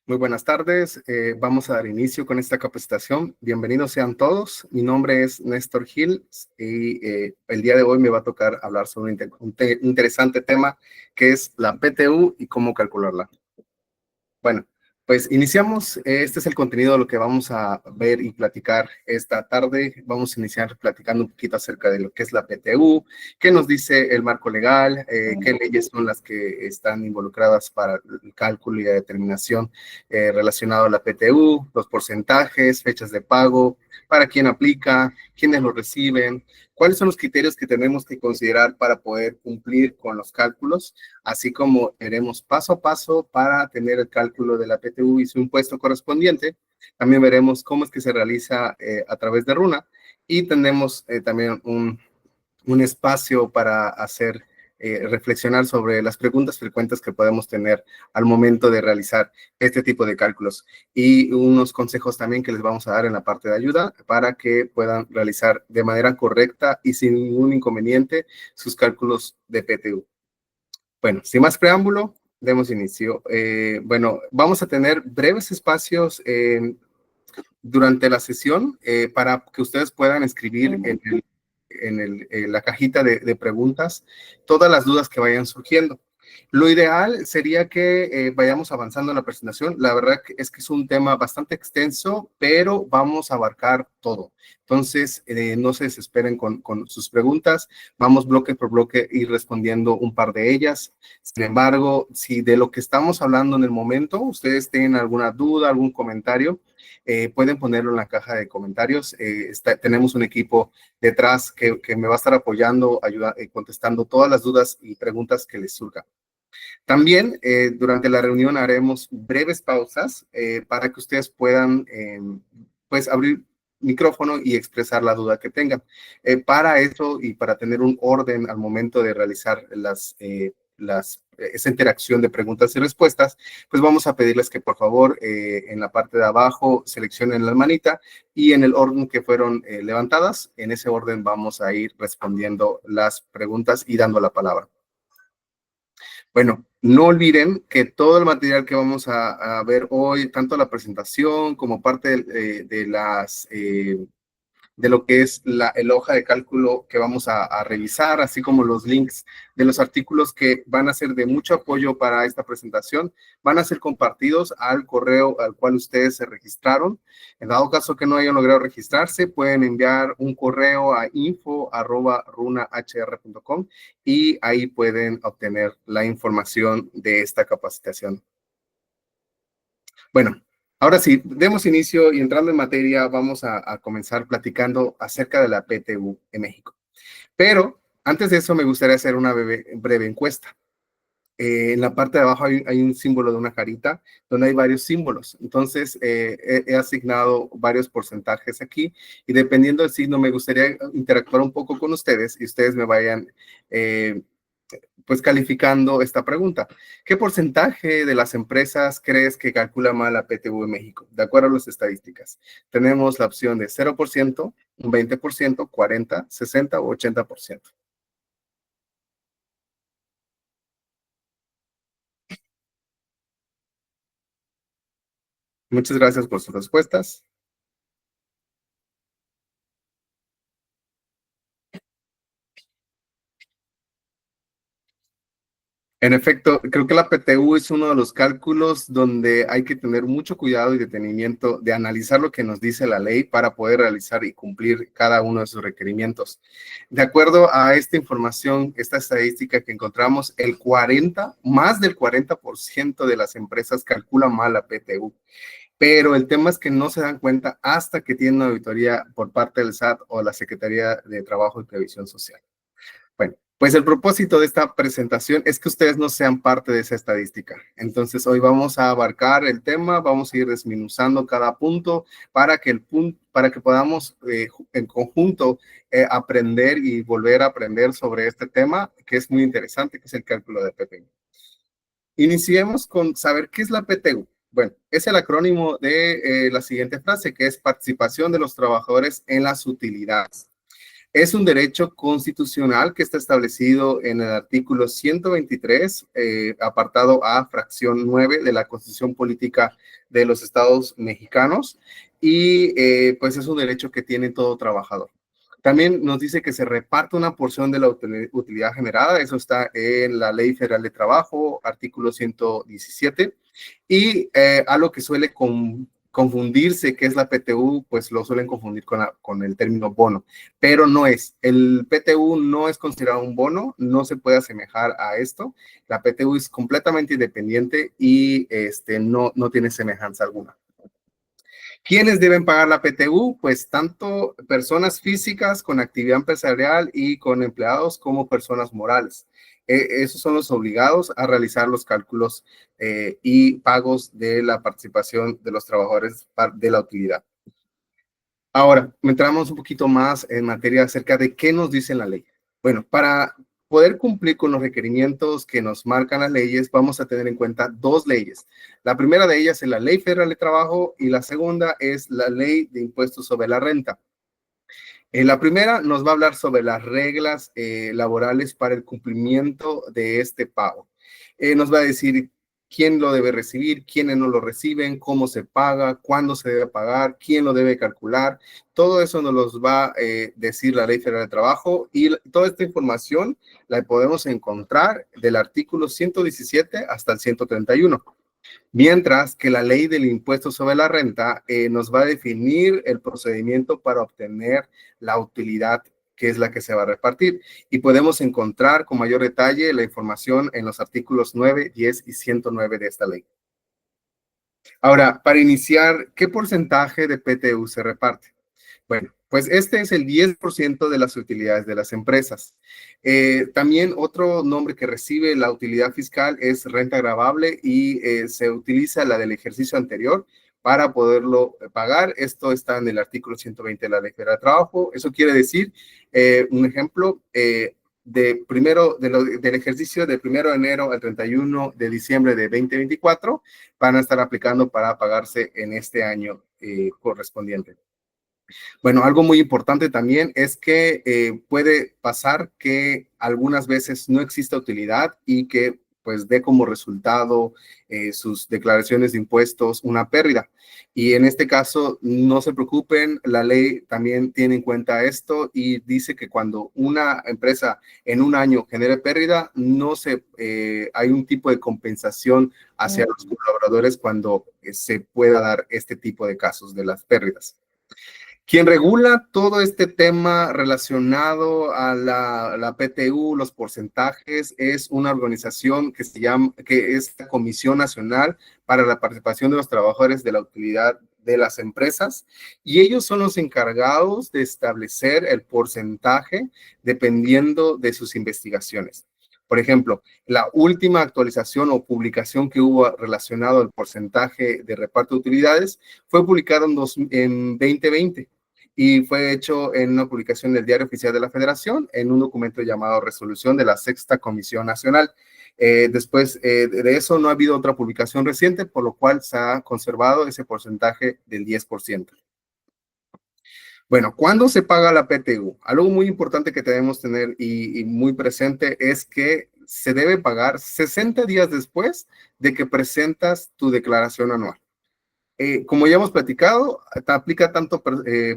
Muy buenas tardes. Vamos a dar inicio con esta capacitación. Bienvenidos sean todos. Mi nombre es Néstor Gil y el día de hoy me va a tocar hablar sobre un interesante tema que es la PTU y cómo calcularla. Bueno, pues iniciamos. Este es el contenido de lo que vamos a ver y platicar esta tarde. Vamos a iniciar platicando un poquito acerca de lo que es la PTU, qué nos dice el marco legal, qué leyes son las que están involucradas para el cálculo y la determinación relacionado a la PTU, los porcentajes, fechas de pago, para quién aplica, quiénes lo reciben, cuáles son los criterios que tenemos que considerar para poder cumplir con los cálculos, así como veremos paso a paso para tener el cálculo de la PTU y su impuesto correspondiente. También veremos cómo es que se realiza a través de Runa y tenemos también un espacio para hacer reflexionar sobre las preguntas frecuentes que podemos tener al momento de realizar este tipo de cálculos y unos consejos también que les vamos a dar en la parte de ayuda para que puedan realizar de manera correcta y sin ningún inconveniente sus cálculos de PTU. Bueno, sin más preámbulo, demos inicio. Bueno, vamos a tener breves espacios durante la sesión para que ustedes puedan escribir en la cajita de preguntas todas las dudas que vayan surgiendo. Lo ideal sería que vayamos avanzando en la presentación. La verdad es que es un tema bastante extenso, pero vamos a abarcar todo. Entonces, no se desesperen con sus preguntas. Vamos bloque por bloque ir respondiendo un par de ellas. Sin embargo, si de lo que estamos hablando en el momento, ustedes tienen alguna duda, algún comentario, pueden ponerlo en la caja de comentarios. Tenemos un equipo detrás que me va a estar apoyando, contestando todas las dudas y preguntas que les surjan. También durante la reunión haremos breves pausas para que ustedes puedan pues abrir micrófono y expresar la duda que tengan. Para eso y para tener un orden al momento de realizar esa interacción de preguntas y respuestas, pues vamos a pedirles que por favor en la parte de abajo seleccionen la manita y en el orden que fueron levantadas, en ese orden vamos a ir respondiendo las preguntas y dando la palabra. Bueno, no olviden que todo el material que vamos a ver hoy, tanto la presentación como parte de lo que es el hoja de cálculo que vamos a revisar, así como los links de los artículos que van a ser de mucho apoyo para esta presentación, van a ser compartidos al correo al cual ustedes se registraron. En dado caso que no hayan logrado registrarse, pueden enviar un correo a info@runahr.com y ahí pueden obtener la información de esta capacitación. Bueno, ahora sí, demos inicio y entrando en materia, vamos a comenzar platicando acerca de la PTU en México. Pero antes de eso me gustaría hacer una breve encuesta. En la parte de abajo hay un símbolo de una carita donde hay varios símbolos. Entonces, he asignado varios porcentajes aquí y dependiendo del signo me gustaría interactuar un poco con ustedes y ustedes me vayan pues calificando esta pregunta. ¿Qué porcentaje de las empresas crees que calcula mal la PTU en México? De acuerdo a las estadísticas. Tenemos la opción de 0%, un 20%, 40%, 60% o 80%. Muchas gracias por sus respuestas. En efecto, creo que la PTU es uno de los cálculos donde hay que tener mucho cuidado y detenimiento de analizar lo que nos dice la ley para poder realizar y cumplir cada uno de sus requerimientos. De acuerdo a esta información, esta estadística que encontramos, más del 40% de las empresas calculan mal la PTU. Pero el tema es que no se dan cuenta hasta que tienen una auditoría por parte del SAT o la Secretaría de Trabajo y Previsión Social. Bueno, pues el propósito de esta presentación es que ustedes no sean parte de esa estadística. Entonces, hoy vamos a abarcar el tema, vamos a ir desmenuzando cada punto para que podamos en conjunto aprender y volver a aprender sobre este tema que es muy interesante, que es el cálculo de PTU. Iniciemos con saber qué es la PTU. Bueno, es el acrónimo de la siguiente frase, que es participación de los trabajadores en las utilidades. Es un derecho constitucional que está establecido en el artículo 123, apartado A, fracción 9 de la Constitución Política de los Estados Mexicanos, y pues es un derecho que tiene todo trabajador. También nos dice que se reparte una porción de la utilidad generada, eso está en la Ley Federal de Trabajo, artículo 117, y algo que suele confundirse, que es la PTU, pues lo suelen confundir con el término bono, pero no es. El PTU no es considerado un bono, no se puede asemejar a esto. La PTU es completamente independiente y no tiene semejanza alguna. ¿Quiénes deben pagar la PTU? Pues tanto personas físicas con actividad empresarial y con empleados como personas morales. Esos son los obligados a realizar los cálculos y pagos de la participación de los trabajadores de la utilidad. Ahora, entramos un poquito más en materia acerca de qué nos dice la ley. Bueno, para poder cumplir con los requerimientos que nos marcan las leyes, vamos a tener en cuenta dos leyes. La primera de ellas es la Ley Federal de Trabajo y la segunda es la Ley de Impuestos sobre la Renta. La primera nos va a hablar sobre las reglas laborales para el cumplimiento de este pago. Nos va a decir quién lo debe recibir, quiénes no lo reciben, cómo se paga, cuándo se debe pagar, quién lo debe calcular. Todo eso nos los va a decir la Ley Federal de Trabajo y toda esta información la podemos encontrar del artículo 117 hasta el 131. Mientras que la ley del impuesto sobre la renta nos va a definir el procedimiento para obtener la utilidad que es la que se va a repartir. Y podemos encontrar con mayor detalle la información en los artículos 9, 10 y 109 de esta ley. Ahora, para iniciar, ¿qué porcentaje de PTU se reparte? Bueno, pues este es el 10% de las utilidades de las empresas. También otro nombre que recibe la utilidad fiscal es renta gravable y se utiliza la del ejercicio anterior para poderlo pagar. Esto está en el artículo 120 de la Ley Federal de Trabajo. Eso quiere decir, un ejemplo, del ejercicio de 1 de enero al 31 de diciembre de 2024 van a estar aplicando para pagarse en este año correspondiente. Bueno, algo muy importante también es que puede pasar que algunas veces no exista utilidad y que pues dé como resultado sus declaraciones de impuestos una pérdida. Y en este caso, no se preocupen, la ley también tiene en cuenta esto y dice que cuando una empresa en un año genere pérdida, hay un tipo de compensación hacia los colaboradores cuando se pueda dar este tipo de casos de las pérdidas. Quien regula todo este tema relacionado a la PTU, los porcentajes, es una organización que es la Comisión Nacional para la Participación de los Trabajadores de la Utilidad de las Empresas, y ellos son los encargados de establecer el porcentaje dependiendo de sus investigaciones. Por ejemplo, la última actualización o publicación que hubo relacionado al porcentaje de reparto de utilidades fue publicado en 2020 y fue hecho en una publicación del Diario Oficial de la Federación en un documento llamado Resolución de la Sexta Comisión Nacional. Después de eso no ha habido otra publicación reciente, por lo cual se ha conservado ese porcentaje del 10%. Bueno, ¿cuándo se paga la PTU? Algo muy importante que debemos tener y muy presente es que se debe pagar 60 días después de que presentas tu declaración anual. Como ya hemos platicado, aplica tanto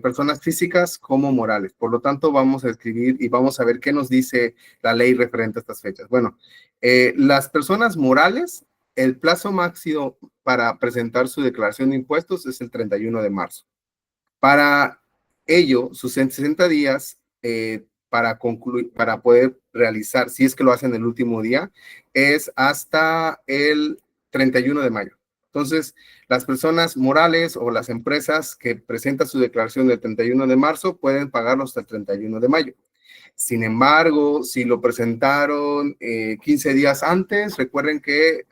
personas físicas como morales. Por lo tanto, vamos a escribir y vamos a ver qué nos dice la ley referente a estas fechas. Bueno, las personas morales, el plazo máximo para presentar su declaración de impuestos es el 31 de marzo. Para ello, sus 60 días para poder realizar, si es que lo hacen el último día, es hasta el 31 de mayo. Entonces, las personas morales o las empresas que presentan su declaración del 31 de marzo pueden pagarlo hasta el 31 de mayo. Sin embargo, si lo presentaron 15 días antes, recuerden que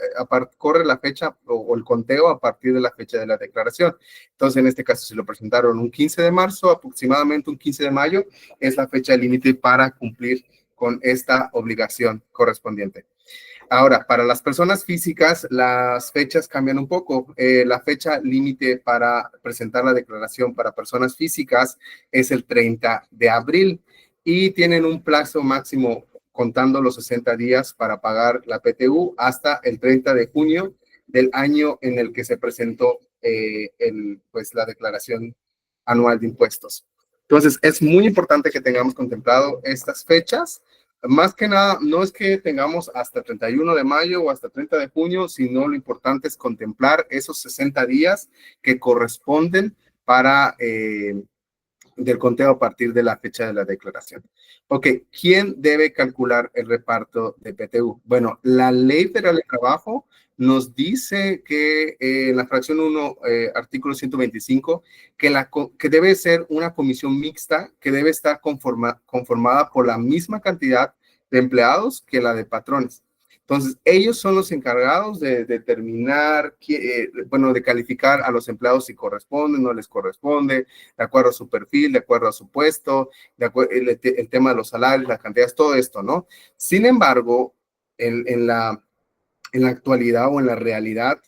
corre la fecha o el conteo a partir de la fecha de la declaración. Entonces, en este caso, si lo presentaron un 15 de marzo, aproximadamente un 15 de mayo, es la fecha límite para cumplir con esta obligación correspondiente. Ahora, para las personas físicas, las fechas cambian un poco. La fecha límite para presentar la declaración para personas físicas es el 30 de abril. y tienen un plazo máximo contando los 60 días para pagar la PTU hasta el 30 de junio del año en el que se presentó pues, la declaración anual de impuestos. Entonces, es muy importante que tengamos contemplado estas fechas. Más que nada, no es que tengamos hasta 31 de mayo o hasta 30 de junio, sino lo importante es contemplar esos 60 días que corresponden para del conteo a partir de la fecha de la declaración. Ok, ¿quién debe calcular el reparto de PTU? Bueno, la Ley Federal de Trabajo nos dice que en la fracción 1, artículo 125, que debe ser una comisión mixta que debe estar conformada por la misma cantidad de empleados que la de patrones. Entonces, ellos son los encargados de determinar, bueno, de calificar a los empleados si corresponde, no les corresponde, de acuerdo a su perfil, de acuerdo a su puesto, el tema de los salarios, las cantidades, todo esto, ¿no? Sin embargo, en la actualidad o en la realidad,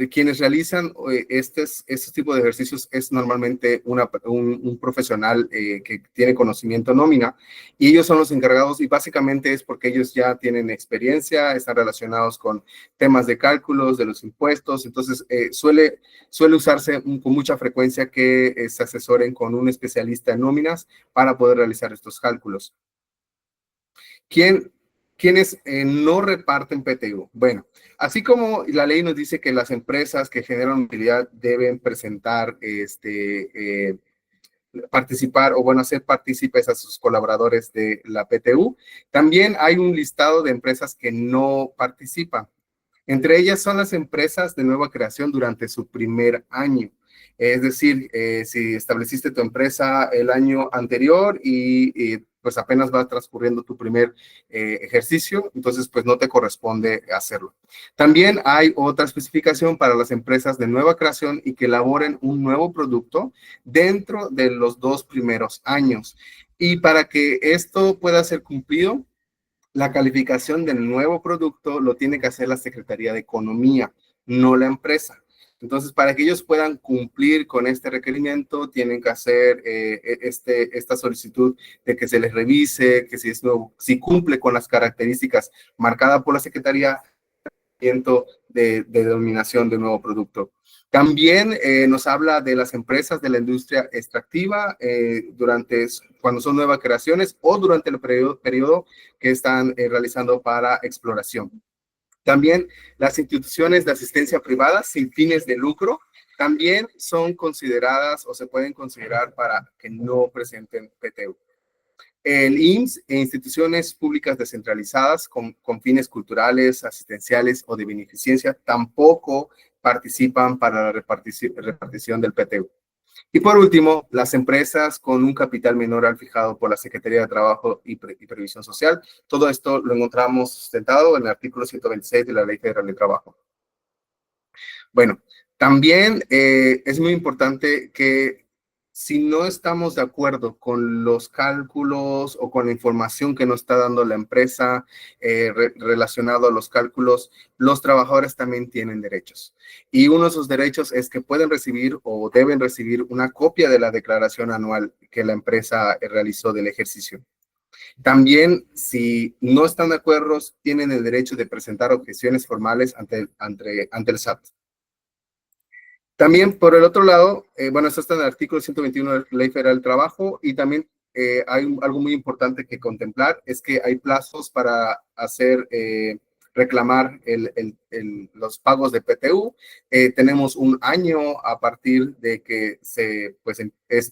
quienes realizan estos tipos de ejercicios es normalmente un profesional que tiene conocimiento nómina y ellos son los encargados y básicamente es porque ellos ya tienen experiencia, están relacionados con temas de cálculos, de los impuestos, entonces suele usarse con mucha frecuencia que se asesoren con un especialista en nóminas para poder realizar estos cálculos. ¿Quiénes no reparten PTU? Bueno, así como la ley nos dice que las empresas que generan utilidad deben presentar, participar o bueno, hacer partícipes a sus colaboradores de la PTU, también hay un listado de empresas que no participan. Entre ellas son las empresas de nueva creación durante su primer año. Es decir, si estableciste tu empresa el año anterior y pues apenas va transcurriendo tu primer ejercicio, entonces pues no te corresponde hacerlo. También hay otra especificación para las empresas de nueva creación y que elaboren un nuevo producto dentro de los 2 primeros años. Y para que esto pueda ser cumplido, la calificación del nuevo producto lo tiene que hacer la Secretaría de Economía, no la empresa. Entonces, para que ellos puedan cumplir con este requerimiento, tienen que hacer esta solicitud de que se les revise, que si es nuevo, si cumple con las características marcadas por la Secretaría de denominación de nuevo producto. También nos habla de las empresas de la industria extractiva cuando son nuevas creaciones o durante el periodo que están realizando para exploración. También las instituciones de asistencia privada sin fines de lucro también son consideradas o se pueden considerar para que no presenten PTU. El IMSS e instituciones públicas descentralizadas con fines culturales, asistenciales o de beneficencia tampoco participan para la repartición del PTU. Y por último, las empresas con un capital menor al fijado por la Secretaría de Trabajo y Previsión Social. Todo esto lo encontramos sustentado en el artículo 126 de la Ley Federal de Trabajo. Bueno, también es muy importante que si no estamos de acuerdo con los cálculos o con la información que nos está dando la empresa relacionado a los cálculos, los trabajadores también tienen derechos. Y uno de esos derechos es que pueden recibir o deben recibir una copia de la declaración anual que la empresa realizó del ejercicio. También, si no están de acuerdo, tienen el derecho de presentar objeciones formales ante el SAT. También, por el otro lado, bueno, esto está en el artículo 121 de la Ley Federal del Trabajo y también hay algo muy importante que contemplar, es que hay plazos para reclamar los pagos de PTU. Tenemos un año a partir de que es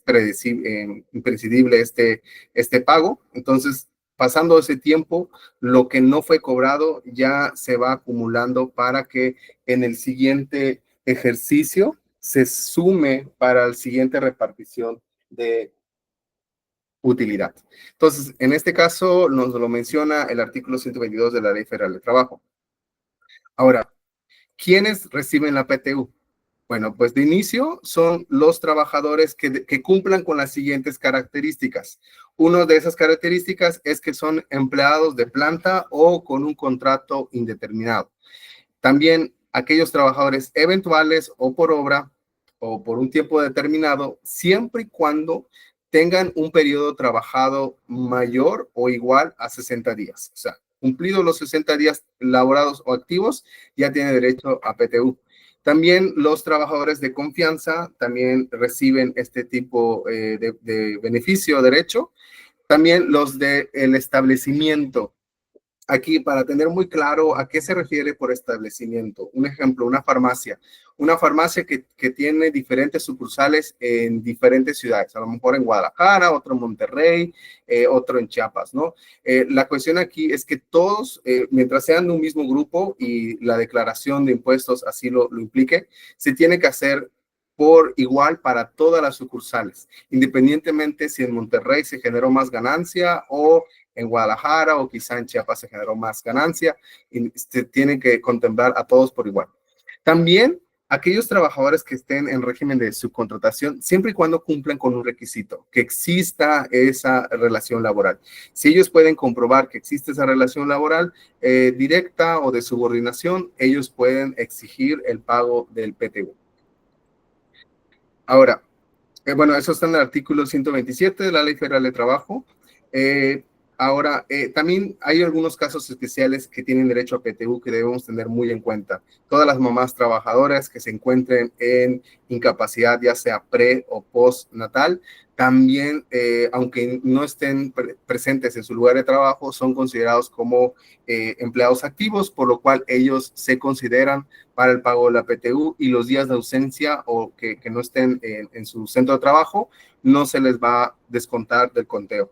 imprescindible este pago. Entonces, pasando ese tiempo, lo que no fue cobrado ya se va acumulando para que en el siguiente ejercicio se sume para la siguiente repartición de utilidad. Entonces, en este caso nos lo menciona el artículo 122 de la Ley Federal de Trabajo. Ahora, ¿quiénes reciben la PTU? Bueno, pues de inicio son los trabajadores que cumplan con las siguientes características. Una de esas características es que son empleados de planta o con un contrato indeterminado. También aquellos trabajadores eventuales o por obra o por un tiempo determinado, siempre y cuando tengan un periodo trabajado mayor o igual a 60 días. O sea, cumplidos los 60 días laborados o activos, ya tiene derecho a PTU. También los trabajadores de confianza también reciben este tipo de beneficio o derecho. También los del establecimiento. Aquí, para tener muy claro a qué se refiere por establecimiento. Un ejemplo, una farmacia. Una farmacia que tiene diferentes sucursales en diferentes ciudades. A lo mejor en Guadalajara, otro en Monterrey, otro en Chiapas, ¿no? La cuestión aquí es que todos, mientras sean de un mismo grupo y la declaración de impuestos así lo implique, se tiene que hacer por igual para todas las sucursales, independientemente si en Monterrey se generó más ganancia o en Guadalajara o quizá en Chiapas se generó más ganancia, y se tienen que contemplar a todos por igual. También aquellos trabajadores que estén en régimen de subcontratación, siempre y cuando cumplan con un requisito, que exista esa relación laboral. Si ellos pueden comprobar que existe esa relación laboral directa o de subordinación, ellos pueden exigir el pago del PTU. Ahora, bueno, eso está en el artículo 127 de la Ley Federal de Trabajo. Ahora, también hay algunos casos especiales que tienen derecho a PTU que debemos tener muy en cuenta. Todas las mamás trabajadoras que se encuentren en incapacidad, ya sea pre o postnatal, también, aunque no estén presentes en su lugar de trabajo, son considerados como empleados activos, por lo cual ellos se consideran para el pago de la PTU, y los días de ausencia o que no estén en su centro de trabajo no se les va a descontar del conteo.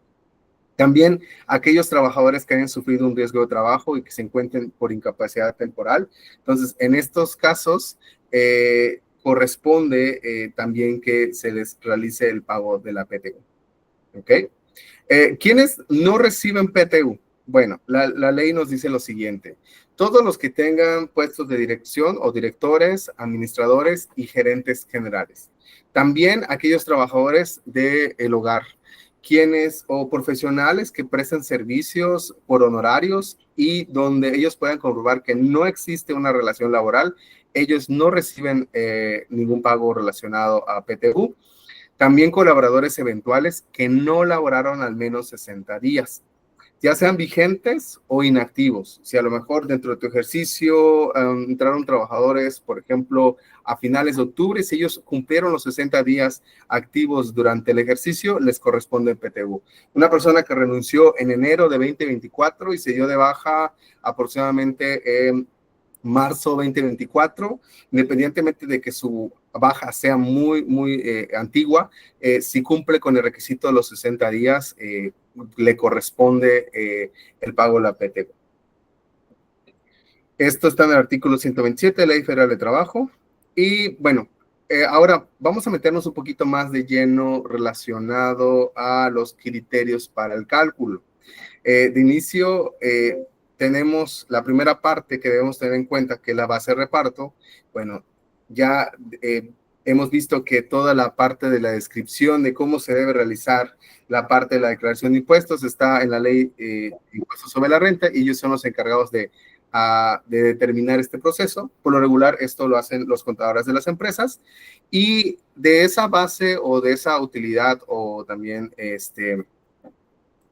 También aquellos trabajadores que hayan sufrido un riesgo de trabajo y que se encuentren por incapacidad temporal. Entonces, en estos casos, corresponde también que se les realice el pago de la PTU. ¿Ok? ¿Quiénes no reciben PTU? Bueno, la ley nos dice lo siguiente. Todos los que tengan puestos de dirección o directores, administradores y gerentes generales. También aquellos trabajadores del hogar, quienes o profesionales que prestan servicios por honorarios y donde ellos puedan comprobar que no existe una relación laboral, ellos no reciben ningún pago relacionado a PTU. También colaboradores eventuales que no laboraron al menos 60 días, ya sean vigentes o inactivos. Si a lo mejor dentro de tu ejercicio entraron trabajadores, por ejemplo, a finales de octubre, si ellos cumplieron los 60 días activos durante el ejercicio, les corresponde el PTU. Una persona que renunció en enero de 2024 y se dio de baja aproximadamente en marzo 2024, independientemente de que su baja sea muy antigua, si cumple con el requisito de los 60 días, le corresponde el pago de la PTU. Esto está en el artículo 127 de la Ley Federal de Trabajo. Y bueno, ahora vamos a meternos un poquito más de lleno relacionado a los criterios para el cálculo. De inicio, tenemos la primera parte que debemos tener en cuenta, que es la base de reparto. Bueno, ya hemos visto que toda la parte de la descripción de cómo se debe realizar la parte de la declaración de impuestos está en la ley de impuestos sobre la renta, y ellos son los encargados de determinar este proceso. Por lo regular, esto lo hacen los contadores de las empresas, y de esa base o de esa utilidad o también de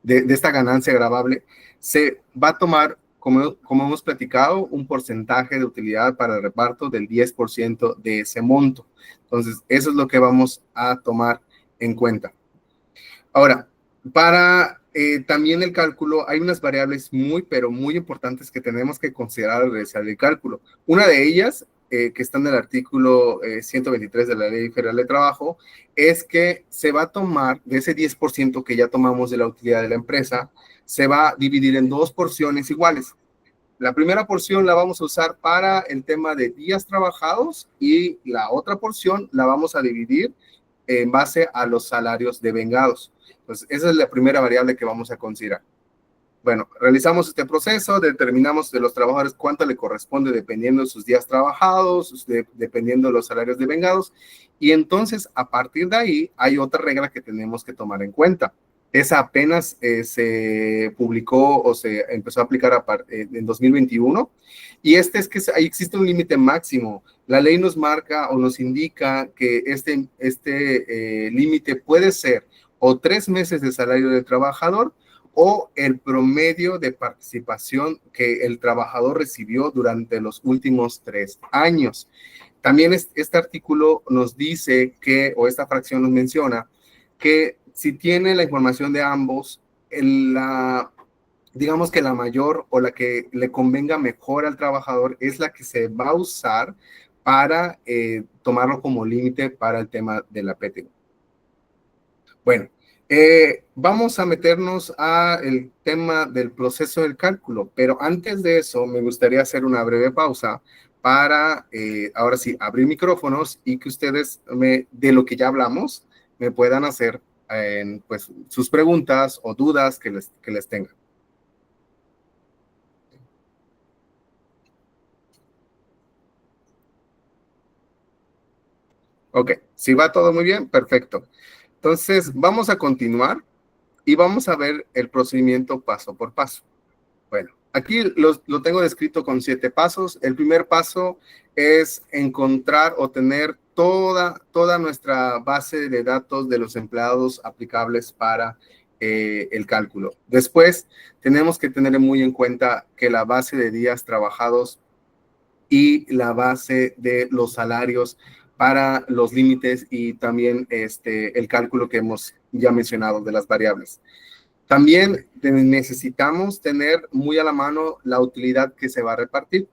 esta ganancia gravable, se va a tomar, como hemos platicado, un porcentaje de utilidad para el reparto del 10% de ese monto. Entonces, eso es lo que vamos a tomar en cuenta. Ahora, para también el cálculo, hay unas variables pero muy importantes que tenemos que considerar al realizar el cálculo. Una de ellas, que está en el artículo 123 de la Ley Federal de Trabajo, es que se va a tomar de ese 10% que ya tomamos de la utilidad de la empresa, se va a dividir en dos porciones iguales. La primera porción la vamos a usar para el tema de días trabajados, y la otra porción la vamos a dividir en base a los salarios devengados. Entonces, esa es la primera variable que vamos a considerar. Bueno, realizamos este proceso, determinamos de los trabajadores cuánto le corresponde dependiendo de sus días trabajados, dependiendo de los salarios devengados, y entonces a partir de ahí hay otra regla que tenemos que tomar en cuenta. Esa apenas se publicó o se empezó a aplicar en 2021, y es que ahí existe un límite máximo. La ley nos marca o nos indica que este límite puede ser o 3 meses de salario del trabajador, o el promedio de participación que el trabajador recibió durante los últimos 3 años. También este artículo nos dice que, o esta fracción nos menciona, que si tiene la información de ambos, digamos que la mayor o la que le convenga mejor al trabajador es la que se va a usar para tomarlo como límite para el tema de la PTU. Bueno, vamos a meternos al tema del proceso del cálculo, pero antes de eso me gustaría hacer una breve pausa para, ahora sí, abrir micrófonos y que ustedes, de lo que ya hablamos, me puedan hacer pues, sus preguntas o dudas que les tengan. Ok, si va todo muy bien, perfecto. Entonces, vamos a continuar y vamos a ver el procedimiento paso por paso. Bueno, aquí lo tengo descrito con 7 pasos. El primer paso es encontrar o tener toda nuestra base de datos de los empleados aplicables para el cálculo. Después, tenemos que tener muy en cuenta que la base de días trabajados y la base de los salarios para los límites y también el cálculo que hemos ya mencionado de las variables. También necesitamos tener muy a la mano la utilidad que se va a repartir,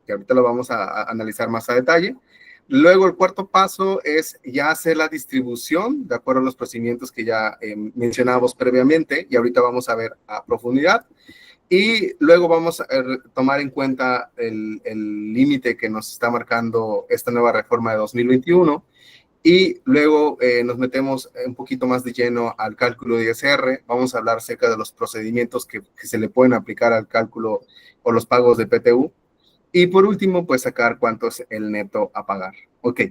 que ahorita lo vamos a analizar más a detalle. Luego, el cuarto paso es ya hacer la distribución de acuerdo a los procedimientos que ya mencionábamos previamente y ahorita vamos a ver a profundidad. Y luego vamos a tomar en cuenta el límite que nos está marcando esta nueva reforma de 2021 y luego nos metemos un poquito más de lleno al cálculo de ISR. Vamos a hablar acerca de los procedimientos que se le pueden aplicar al cálculo o los pagos de PTU. Y por último, pues sacar cuánto es el neto a pagar. Ok,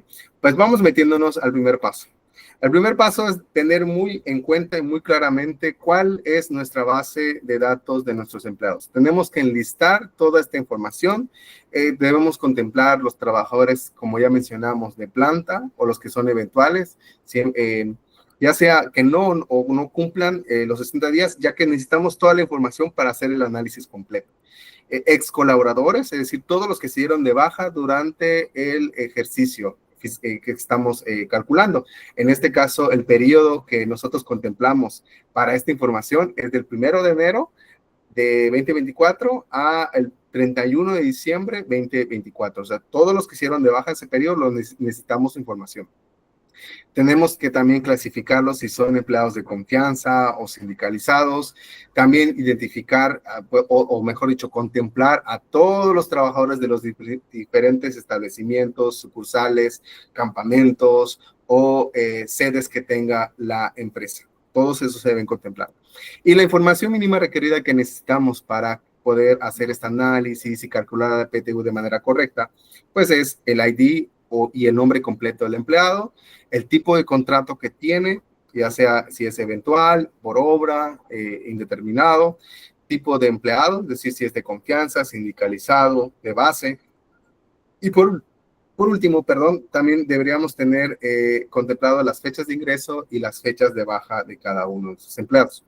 pues vamos metiéndonos al primer paso. El primer paso es tener muy en cuenta y muy claramente cuál es nuestra base de datos de nuestros empleados. Tenemos que enlistar toda esta información. Debemos contemplar los trabajadores, como ya mencionamos, de planta o los que son eventuales, ya sea que no o no cumplan los 60 días, ya que necesitamos toda la información para hacer el análisis completo. Ex colaboradores, es decir, todos los que se dieron de baja durante el ejercicio que estamos calculando. En este caso, el periodo que nosotros contemplamos para esta información es del 1 de enero de 2024 a el 31 de diciembre 2024. O sea, todos los que hicieron de baja ese periodo necesitamos información. Tenemos que también clasificarlos si son empleados de confianza o sindicalizados. También identificar, o mejor dicho, contemplar a todos los trabajadores de los diferentes establecimientos, sucursales, campamentos o sedes que tenga la empresa. Todos esos se deben contemplar. Y la información mínima requerida que necesitamos para poder hacer este análisis y calcular la PTU de manera correcta, pues es el ID y el nombre completo del empleado, el tipo de contrato que tiene, ya sea si es eventual, por obra, indeterminado, tipo de empleado, es decir, si es de confianza, sindicalizado, de base. Y por último, también deberíamos tener contemplado las fechas de ingreso y las fechas de baja de cada uno de sus empleados.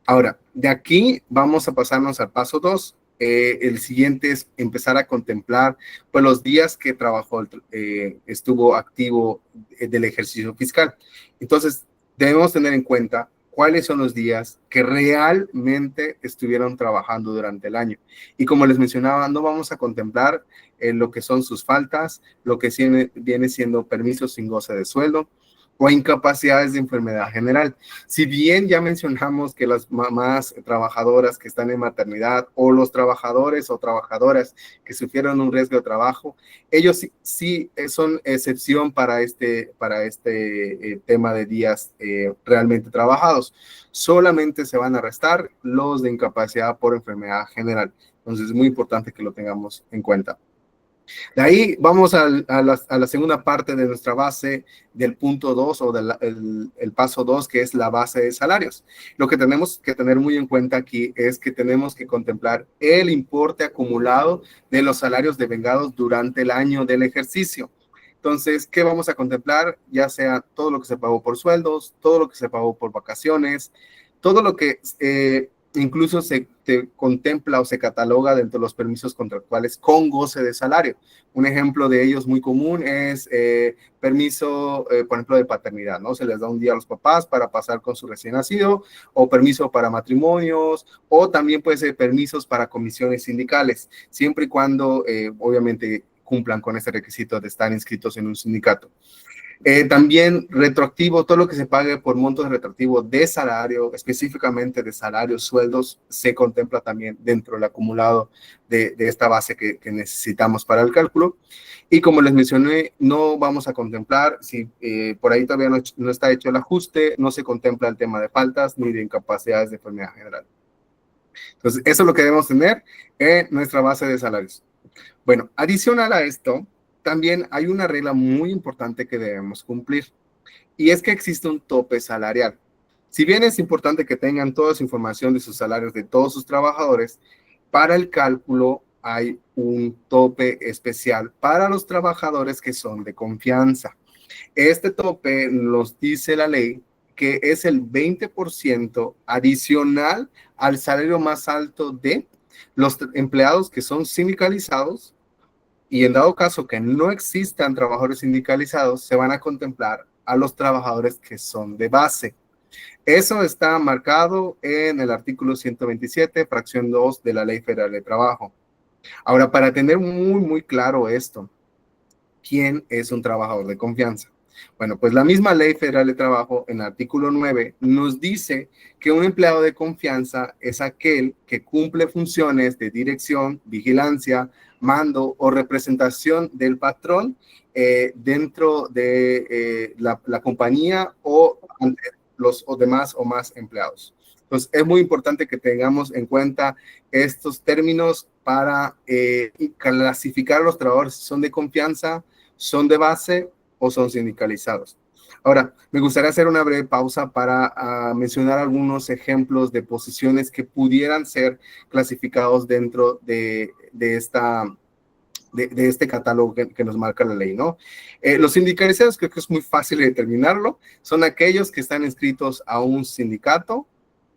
Ahora, de aquí vamos a pasarnos al paso 2. El siguiente es empezar a contemplar pues, los días que trabajó, estuvo activo del ejercicio fiscal. Entonces, debemos tener en cuenta cuáles son los días que realmente estuvieron trabajando durante el año. Y como les mencionaba, no vamos a contemplar lo que son sus faltas, lo que viene siendo permisos sin goce de sueldo, o incapacidades de enfermedad general. Si bien ya mencionamos que las mamás trabajadoras que están en maternidad o los trabajadores o trabajadoras que sufrieron un riesgo de trabajo, ellos sí son excepción para este tema de días realmente trabajados. Solamente se van a restar los de incapacidad por enfermedad general. Entonces es muy importante que lo tengamos en cuenta. De ahí vamos a la segunda parte de nuestra base del punto 2 o del el paso 2, que es la base de salarios. Lo que tenemos que tener muy en cuenta aquí es que tenemos que contemplar el importe acumulado de los salarios devengados durante el año del ejercicio. Entonces, ¿qué vamos a contemplar? Ya sea todo lo que se pagó por sueldos, todo lo que se pagó por vacaciones, todo lo que incluso se te contempla o se cataloga dentro de los permisos contractuales con goce de salario. Un ejemplo de ellos muy común es permiso, por ejemplo, de paternidad, ¿no? Se les da un día a los papás para pasar con su recién nacido, o permiso para matrimonios, o también puede ser permisos para comisiones sindicales, siempre y cuando, obviamente, cumplan con este requisito de estar inscritos en un sindicato. También retroactivo, todo lo que se pague por montos retroactivos de salario, específicamente de salarios, sueldos, se contempla también dentro del acumulado de esta base que necesitamos para el cálculo. Y como les mencioné, no vamos a contemplar, si por ahí todavía no está hecho el ajuste, no se contempla el tema de faltas ni de incapacidades de enfermedad general. Entonces, eso es lo que debemos tener en nuestra base de salarios. Bueno, adicional a esto, también hay una regla muy importante que debemos cumplir, y es que existe un tope salarial. Si bien es importante que tengan toda esa información de sus salarios de todos sus trabajadores, para el cálculo hay un tope especial para los trabajadores que son de confianza. Este tope nos dice la ley que es el 20% adicional al salario más alto de los empleados que son sindicalizados, y en dado caso que no existan trabajadores sindicalizados, se van a contemplar a los trabajadores que son de base. Eso está marcado en el artículo 127, fracción 2 de la Ley Federal de Trabajo. Ahora, para tener muy claro esto, ¿quién es un trabajador de confianza? Bueno, pues la misma Ley Federal de Trabajo, en el artículo 9, nos dice que un empleado de confianza es aquel que cumple funciones de dirección, vigilancia, mando o representación del patrón dentro de la compañía o ante los demás o más empleados. Entonces, es muy importante que tengamos en cuenta estos términos para clasificar a los trabajadores si son de confianza, son de base o son sindicalizados. Ahora, me gustaría hacer una breve pausa para mencionar algunos ejemplos de posiciones que pudieran ser clasificados dentro de este catálogo que nos marca la ley, ¿no? Los sindicalizados, creo que es muy fácil de determinarlo, son aquellos que están inscritos a un sindicato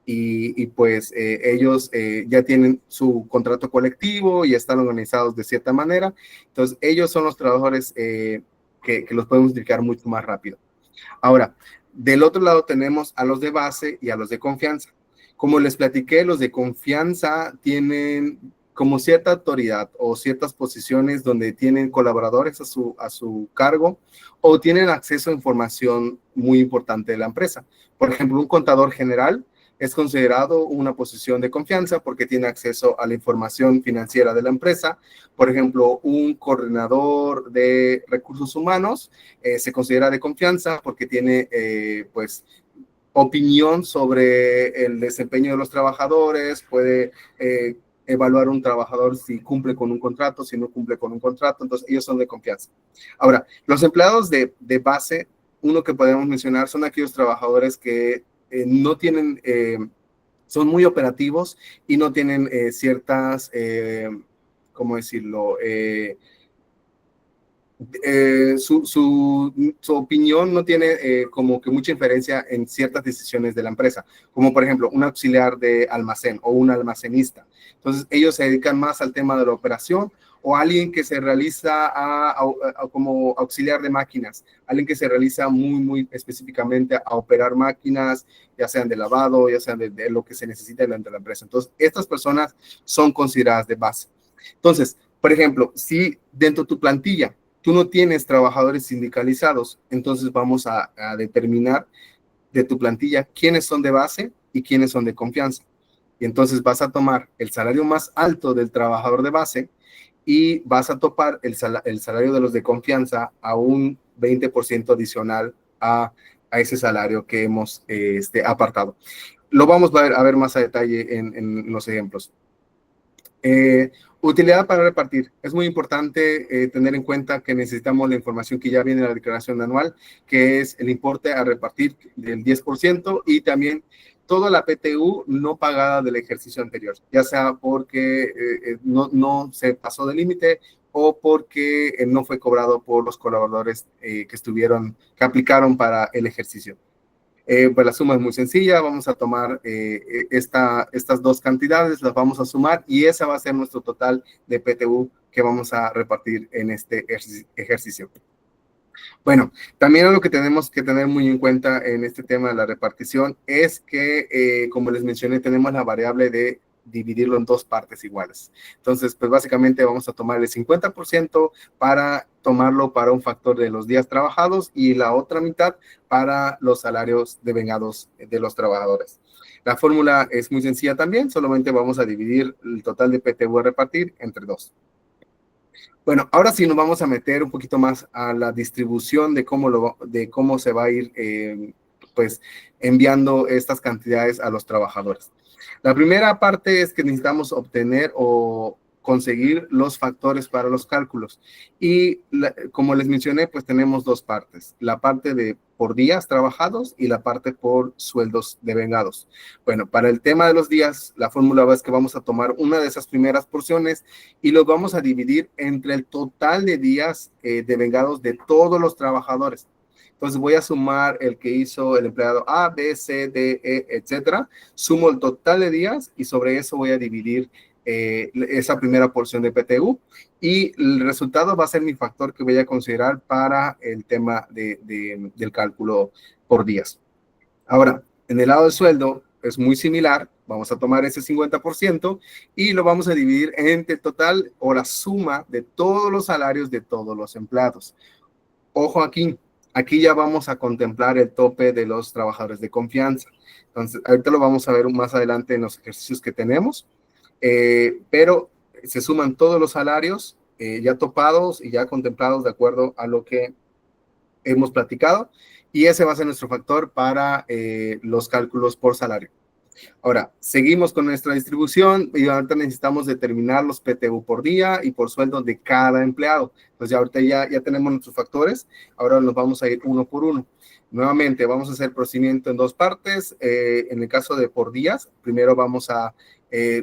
y pues ellos ya tienen su contrato colectivo y están organizados de cierta manera. Entonces, ellos son los trabajadores que los podemos identificar mucho más rápido. Ahora, del otro lado tenemos a los de base y a los de confianza. Como les platiqué, los de confianza tienen como cierta autoridad o ciertas posiciones donde tienen colaboradores a su cargo o tienen acceso a información muy importante de la empresa. Por ejemplo, un contador general es considerado una posición de confianza porque tiene acceso a la información financiera de la empresa. Por ejemplo, un coordinador de recursos humanos se considera de confianza porque tiene, pues, opinión sobre el desempeño de los trabajadores, puede evaluar un trabajador si cumple con un contrato, si no cumple con un contrato, entonces ellos son de confianza. Ahora, los empleados de base, uno que podemos mencionar son aquellos trabajadores que no tienen, son muy operativos y no tienen ciertas, ¿cómo decirlo? Su opinión no tiene como que mucha inferencia en ciertas decisiones de la empresa, como por ejemplo un auxiliar de almacén o un almacenista. Entonces ellos se dedican más al tema de la operación, o alguien que se realiza como auxiliar de máquinas, alguien que se realiza muy específicamente a operar máquinas, ya sean de lavado, ya sean de lo que se necesita dentro de la empresa. Entonces estas personas son consideradas de base. Entonces, por ejemplo, si dentro de tu plantilla tú no tienes trabajadores sindicalizados, entonces vamos a determinar de tu plantilla quiénes son de base y quiénes son de confianza. Y entonces vas a tomar el salario más alto del trabajador de base y vas a topar el salario de los de confianza a un 20% adicional a ese salario que hemos apartado. Lo vamos a ver más a detalle en los ejemplos. Utilidad para repartir. Es muy importante tener en cuenta que necesitamos la información que ya viene en la declaración anual, que es el importe a repartir del 10% y también toda la PTU no pagada del ejercicio anterior, ya sea porque no se pasó del límite o porque no fue cobrado por los colaboradores que aplicaron para el ejercicio. Pues la suma es muy sencilla, vamos a tomar estas dos cantidades, las vamos a sumar y esa va a ser nuestro total de PTU que vamos a repartir en este ejercicio. Bueno, también lo que tenemos que tener muy en cuenta en este tema de la repartición es que, como les mencioné, tenemos la variable de dividirlo en dos partes iguales. Entonces, pues básicamente vamos a tomar el 50% para tomarlo para un factor de los días trabajados y la otra mitad para los salarios devengados de los trabajadores. La fórmula es muy sencilla también, solamente vamos a dividir el total de PTU a repartir entre dos. Bueno, ahora sí nos vamos a meter un poquito más a la distribución de cómo se va a ir pues enviando estas cantidades a los trabajadores. La primera parte es que necesitamos obtener o conseguir los factores para los cálculos. Y como les mencioné, pues tenemos dos partes, la parte de por días trabajados y la parte por sueldos devengados. Bueno, para el tema de los días, la fórmula es que vamos a tomar una de esas primeras porciones y los vamos a dividir entre el total de días devengados de todos los trabajadores. Entonces voy a sumar el que hizo el empleado A, B, C, D, E, etcétera. Sumo el total de días y sobre eso voy a dividir esa primera porción de PTU y el resultado va a ser mi factor que voy a considerar para el tema del cálculo por días. Ahora, en el lado del sueldo es muy similar, vamos a tomar ese 50% y lo vamos a dividir entre el total o la suma de todos los salarios de todos los empleados. Ojo aquí ya vamos a contemplar el tope de los trabajadores de confianza. Entonces, ahorita lo vamos a ver más adelante en los ejercicios que tenemos, pero se suman todos los salarios ya topados y ya contemplados de acuerdo a lo que hemos platicado, y ese va a ser nuestro factor para los cálculos por salario. Ahora, seguimos con nuestra distribución y ahorita necesitamos determinar los PTU por día y por sueldo de cada empleado. Entonces, ya ahorita ya tenemos nuestros factores, ahora nos vamos a ir uno por uno. Nuevamente, vamos a hacer procedimiento en dos partes. En el caso de por días, primero vamos a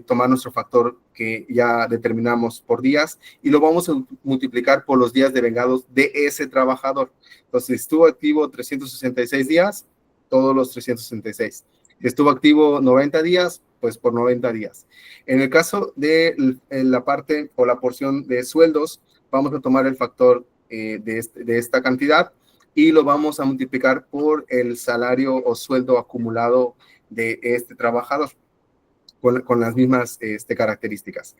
tomar nuestro factor que ya determinamos por días y lo vamos a multiplicar por los días devengados de ese trabajador. Entonces, estuvo activo 366 días, todos los 366. Si estuvo activo 90 días, pues por 90 días. En el caso de la parte o la porción de sueldos, vamos a tomar el factor de esta cantidad y lo vamos a multiplicar por el salario o sueldo acumulado de este trabajador con las mismas características.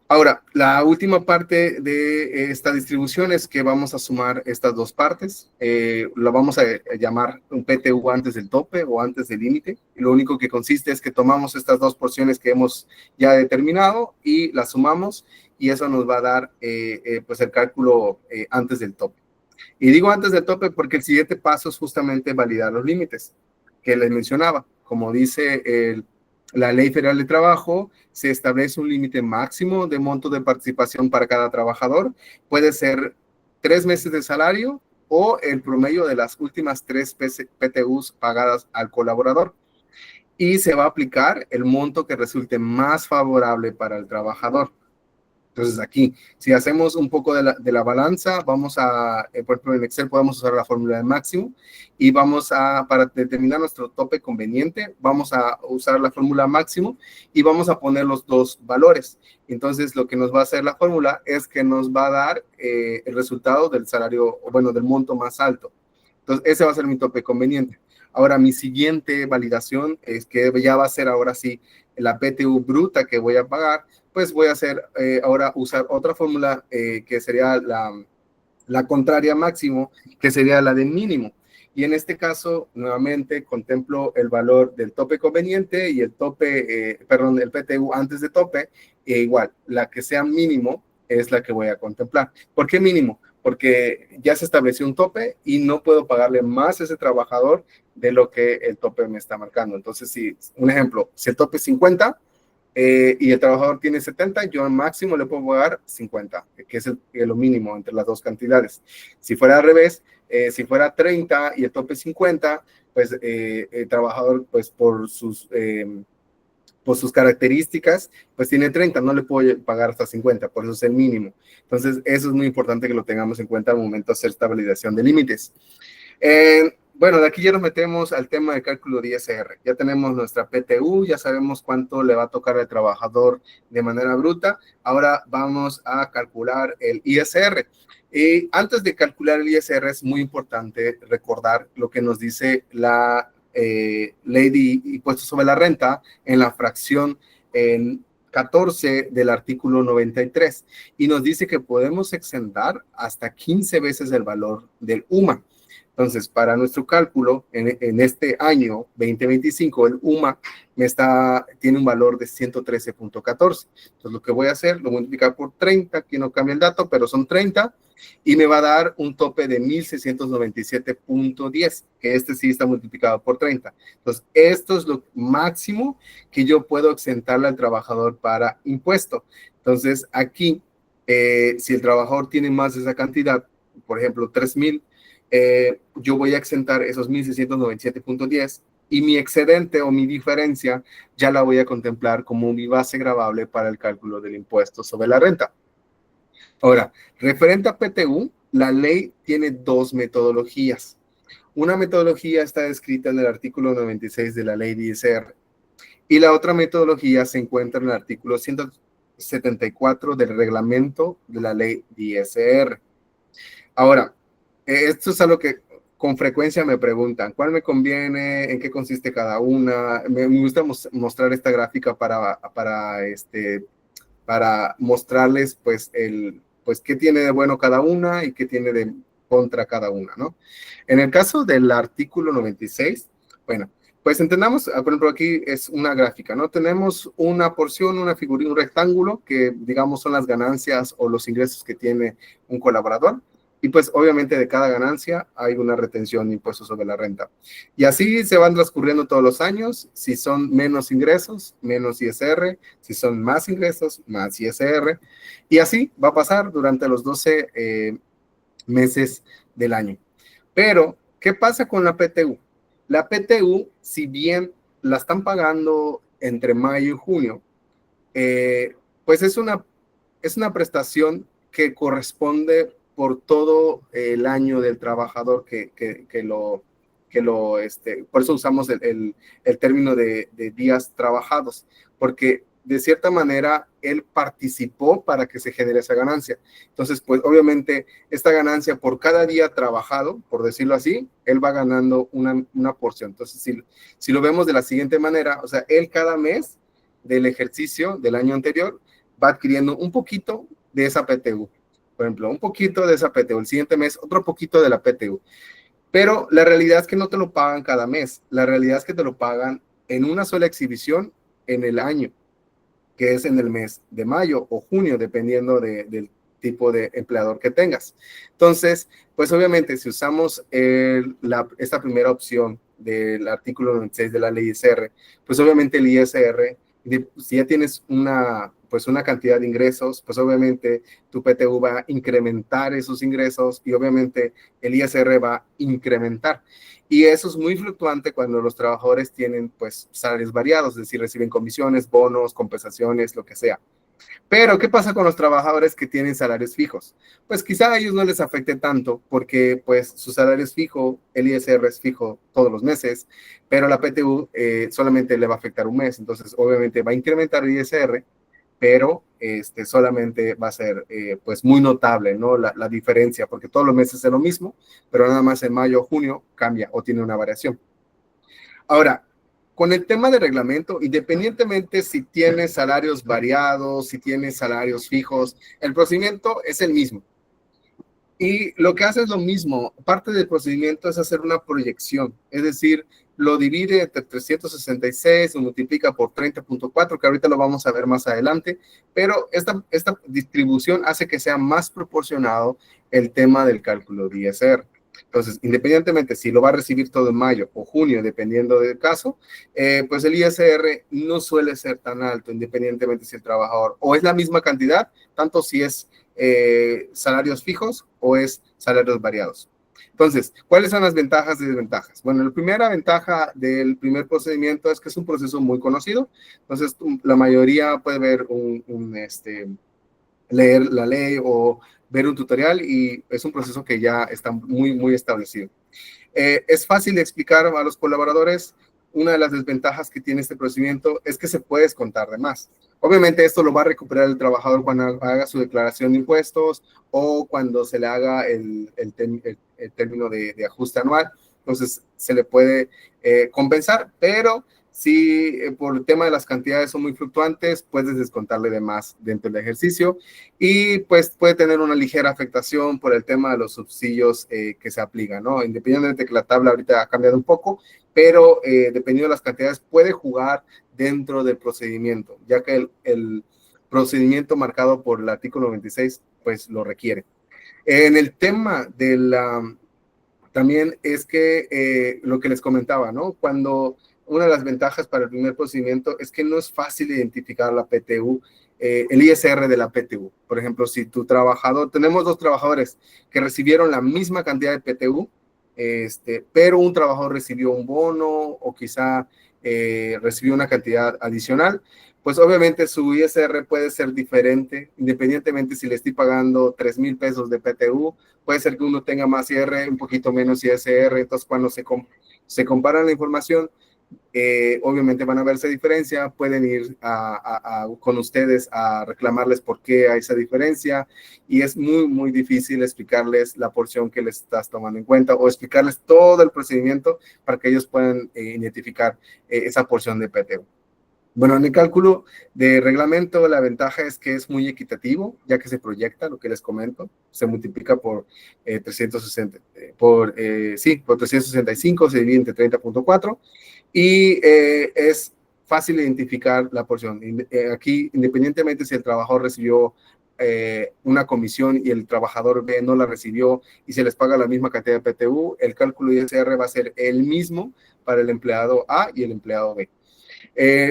Ahora, la última parte de esta distribución es que vamos a sumar estas dos partes. La vamos a llamar un PTU antes del tope o antes del límite. Lo único que consiste es que tomamos estas dos porciones que hemos ya determinado y las sumamos y eso nos va a dar pues el cálculo antes del tope. Y digo antes del tope porque el siguiente paso es justamente validar los límites que les mencionaba. Como dice la Ley Federal de Trabajo, se establece un límite máximo de monto de participación para cada trabajador. Puede ser 3 meses de salario o el promedio de las últimas 3 PTUs pagadas al colaborador. Y se va a aplicar el monto que resulte más favorable para el trabajador. Entonces aquí, si hacemos un poco de la balanza, vamos a, por ejemplo, en Excel podemos usar la fórmula de máximo y para determinar nuestro tope conveniente, vamos a usar la fórmula máximo y vamos a poner los dos valores. Entonces, lo que nos va a hacer la fórmula es que nos va a dar el resultado del salario, o bueno, del monto más alto. Entonces, ese va a ser mi tope conveniente. Ahora, mi siguiente validación es que ya va a ser ahora sí la PTU bruta que voy a pagar, pues voy a hacer ahora usar otra fórmula que sería la contraria máximo, que sería la de mínimo. Y en este caso, nuevamente, contemplo el valor del tope conveniente y el el PTU antes de tope, igual, la que sea mínimo es la que voy a contemplar. ¿Por qué mínimo? Porque ya se estableció un tope y no puedo pagarle más a ese trabajador de lo que el tope me está marcando. Entonces, un ejemplo, si el tope es 50, y el trabajador tiene 70, yo al máximo le puedo pagar 50, que es lo mínimo entre las dos cantidades. Si fuera al revés, si fuera 30 y el tope es 50, pues el trabajador, pues por por sus características, pues tiene 30, no le puedo pagar hasta 50, por eso es el mínimo. Entonces, eso es muy importante que lo tengamos en cuenta al momento de hacer esta validación de límites. Bueno, de aquí ya nos metemos al tema de cálculo de ISR. Ya tenemos nuestra PTU, ya sabemos cuánto le va a tocar al trabajador de manera bruta. Ahora vamos a calcular el ISR. Y antes de calcular el ISR es muy importante recordar lo que nos dice la ley de impuestos sobre la renta en la fracción 14 del artículo 93 y nos dice que podemos exentar hasta 15 veces el valor del UMA. Entonces, para nuestro cálculo, en este año 2025, el UMA tiene un valor de 113.14. Entonces, lo que voy a hacer, lo voy a multiplicar por 30, aquí no cambia el dato, pero son 30, y me va a dar un tope de 1.697.10, que este sí está multiplicado por 30. Entonces, esto es lo máximo que yo puedo exentarle al trabajador para impuesto. Entonces, aquí, si el trabajador tiene más de esa cantidad, por ejemplo, 3,000, yo voy a exentar esos 1.697.10 y mi excedente o mi diferencia ya la voy a contemplar como mi base gravable para el cálculo del impuesto sobre la renta. Ahora, referente a PTU, la ley tiene dos metodologías. Una metodología está descrita en el artículo 96 de la ley de ISR y la otra metodología se encuentra en el artículo 174 del reglamento de la ley de ISR. Ahora, esto es algo que con frecuencia me preguntan, ¿cuál me conviene? ¿En qué consiste cada una? Me gusta mostrar esta gráfica para mostrarles pues qué tiene de bueno cada una y qué tiene de contra cada una, ¿no? En el caso del artículo 96, bueno, pues entendamos, por ejemplo, aquí es una gráfica, ¿no? Tenemos una porción, una figurina, un rectángulo que digamos son las ganancias o los ingresos que tiene un colaborador. Y pues obviamente de cada ganancia hay una retención de impuestos sobre la renta. Y así se van transcurriendo todos los años. Si son menos ingresos, menos ISR. Si son más ingresos, más ISR. Y así va a pasar durante los 12 meses del año. Pero, ¿qué pasa con la PTU? La PTU, si bien la están pagando entre mayo y junio, pues es una prestación que corresponde por todo el año del trabajador por eso usamos el término de días trabajados, porque de cierta manera él participó para que se genere esa ganancia. Entonces, pues obviamente esta ganancia por cada día trabajado, por decirlo así, él va ganando una porción. Entonces, si lo vemos de la siguiente manera, o sea, él cada mes del ejercicio del año anterior va adquiriendo un poquito de esa PTU. Por ejemplo, un poquito de esa PTU. El siguiente mes, otro poquito de la PTU. Pero la realidad es que no te lo pagan cada mes. La realidad es que te lo pagan en una sola exhibición en el año, que es en el mes de mayo o junio, dependiendo del tipo de empleador que tengas. Entonces, pues obviamente, si usamos esta primera opción del artículo 96 de la ley ISR, pues obviamente el ISR, si ya tienes una cantidad de ingresos, pues obviamente tu PTU va a incrementar esos ingresos y obviamente el ISR va a incrementar. Y eso es muy fluctuante cuando los trabajadores tienen pues salarios variados, es decir, reciben comisiones, bonos, compensaciones, lo que sea. Pero, ¿qué pasa con los trabajadores que tienen salarios fijos? Pues quizá a ellos no les afecte tanto porque pues su salario es fijo, el ISR es fijo todos los meses, pero la PTU solamente le va a afectar un mes, entonces obviamente va a incrementar el ISR, pero solamente va a ser pues muy notable, ¿no? La diferencia, porque todos los meses es lo mismo, pero nada más en mayo o junio cambia o tiene una variación. Ahora, con el tema de reglamento, independientemente si tienes salarios variados, si tienes salarios fijos, el procedimiento es el mismo. Y lo que hace es lo mismo. Parte del procedimiento es hacer una proyección, es decir, lo divide entre 366, lo multiplica por 30.4, que ahorita lo vamos a ver más adelante, pero esta distribución hace que sea más proporcionado el tema del cálculo de ISR. Entonces, independientemente si lo va a recibir todo en mayo o junio, dependiendo del caso, pues el ISR no suele ser tan alto, independientemente si el trabajador o es la misma cantidad, tanto si es salarios fijos o es salarios variados. Entonces, ¿cuáles son las ventajas y desventajas? Bueno, la primera ventaja del primer procedimiento es que es un proceso muy conocido. Entonces, la mayoría puede ver leer la ley o ver un tutorial y es un proceso que ya está muy establecido. Es fácil de explicar a los colaboradores. Una de las desventajas que tiene este procedimiento es que se puede descontar de más. Obviamente esto lo va a recuperar el trabajador cuando haga su declaración de impuestos o cuando se le haga el término de ajuste anual. Entonces se le puede compensar, pero si por el tema de las cantidades son muy fluctuantes, puedes descontarle de más dentro del ejercicio y pues puede tener una ligera afectación por el tema de los subsidios que se aplican, ¿no? Independientemente de que la tabla ahorita ha cambiado un poco, pero dependiendo de las cantidades puede jugar dentro del procedimiento, ya que el procedimiento marcado por el artículo 96 pues lo requiere. En el tema de la también es que lo que les comentaba, ¿no? Cuando una de las ventajas para el primer procedimiento es que no es fácil identificar la PTU, el ISR de la PTU. Por ejemplo, si tu trabajador, tenemos dos trabajadores que recibieron la misma cantidad de PTU, pero un trabajador recibió un bono o quizá recibió una cantidad adicional, pues obviamente su ISR puede ser diferente, independientemente si le estoy pagando 3,000 pesos de PTU, puede ser que uno tenga más IR, un poquito menos ISR, entonces cuando se comparan la información, obviamente van a ver esa diferencia, pueden ir con ustedes a reclamarles por qué hay esa diferencia y es muy difícil explicarles la porción que les estás tomando en cuenta o explicarles todo el procedimiento para que ellos puedan identificar esa porción de PTU. Bueno, en el cálculo de reglamento, la ventaja es que es muy equitativo, ya que se proyecta, lo que les comento, se multiplica por 360, por 365, se divide entre 30.4 y es fácil identificar la porción. Aquí, independientemente si el trabajador recibió una comisión y el trabajador B no la recibió y se les paga la misma cantidad de PTU, el cálculo de ISR va a ser el mismo para el empleado A y el empleado B.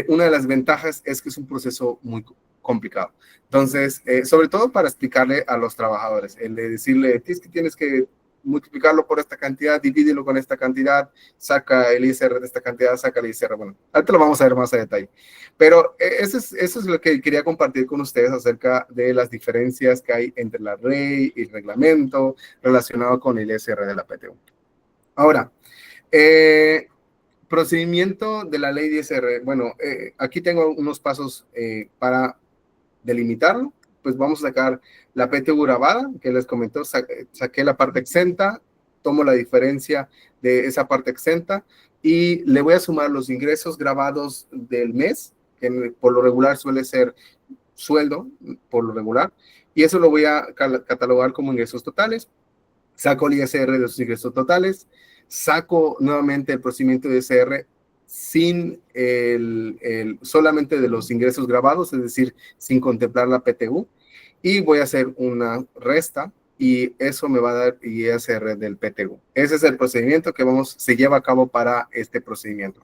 Una de las ventajas es que es un proceso muy complicado. Entonces, sobre todo para explicarle a los trabajadores, el de decirle, es que tienes que multiplicarlo por esta cantidad, divídelo con esta cantidad, saca el ISR de esta cantidad, saca el ISR. Bueno, ahorita lo vamos a ver más a detalle. Pero eso es lo que quería compartir con ustedes acerca de las diferencias que hay entre la ley y el reglamento relacionado con el ISR de la PTU. Ahora, procedimiento de la ley 10R. Bueno, aquí tengo unos pasos para delimitarlo. Pues vamos a sacar la PTU grabada, que les comentó, saqué la parte exenta, tomo la diferencia de esa parte exenta y le voy a sumar los ingresos grabados del mes, que por lo regular suele ser sueldo, por lo regular, y eso lo voy a catalogar como ingresos totales. Saco el ISR de los ingresos totales, saco nuevamente el procedimiento de ISR sin solamente de los ingresos grabados, es decir, sin contemplar la PTU, y voy a hacer una resta y eso me va a dar ISR del PTU. Ese es el procedimiento que se lleva a cabo para este procedimiento.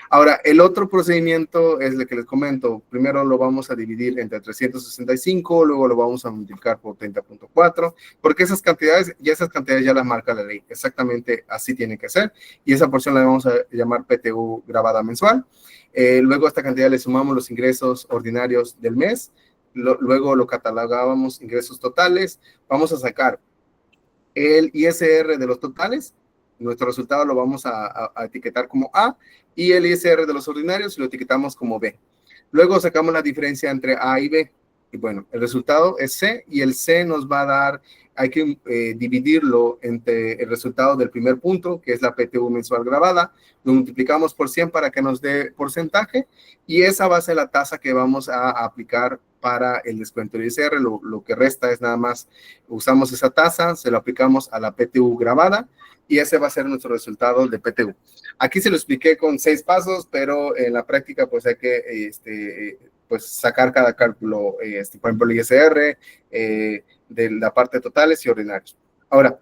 Ahora, el otro procedimiento es el que les comento. Primero lo vamos a dividir entre 365, luego lo vamos a multiplicar por 30.4, porque esas cantidades ya las marca la ley. Exactamente así tiene que ser. Y esa porción la vamos a llamar PTU grabada mensual. Luego a esta cantidad le sumamos los ingresos ordinarios del mes. Luego lo catalogábamos ingresos totales. Vamos a sacar el ISR de los totales. Nuestro resultado lo vamos a etiquetar como A y el ISR de los ordinarios lo etiquetamos como B. Luego sacamos la diferencia entre A y B. Y bueno, el resultado es C y el C nos va a dar, hay que dividirlo entre el resultado del primer punto, que es la PTU mensual grabada, lo multiplicamos por 100 para que nos dé porcentaje y esa va a ser la tasa que vamos a aplicar para el descuento del ISR. Lo que resta es nada más, usamos esa tasa, se lo aplicamos a la PTU grabada y ese va a ser nuestro resultado de PTU. Aquí se lo expliqué con 6 pasos, pero en la práctica pues hay que pues sacar cada cálculo, por ejemplo el ISR, de la parte de totales y ordinarios. Ahora,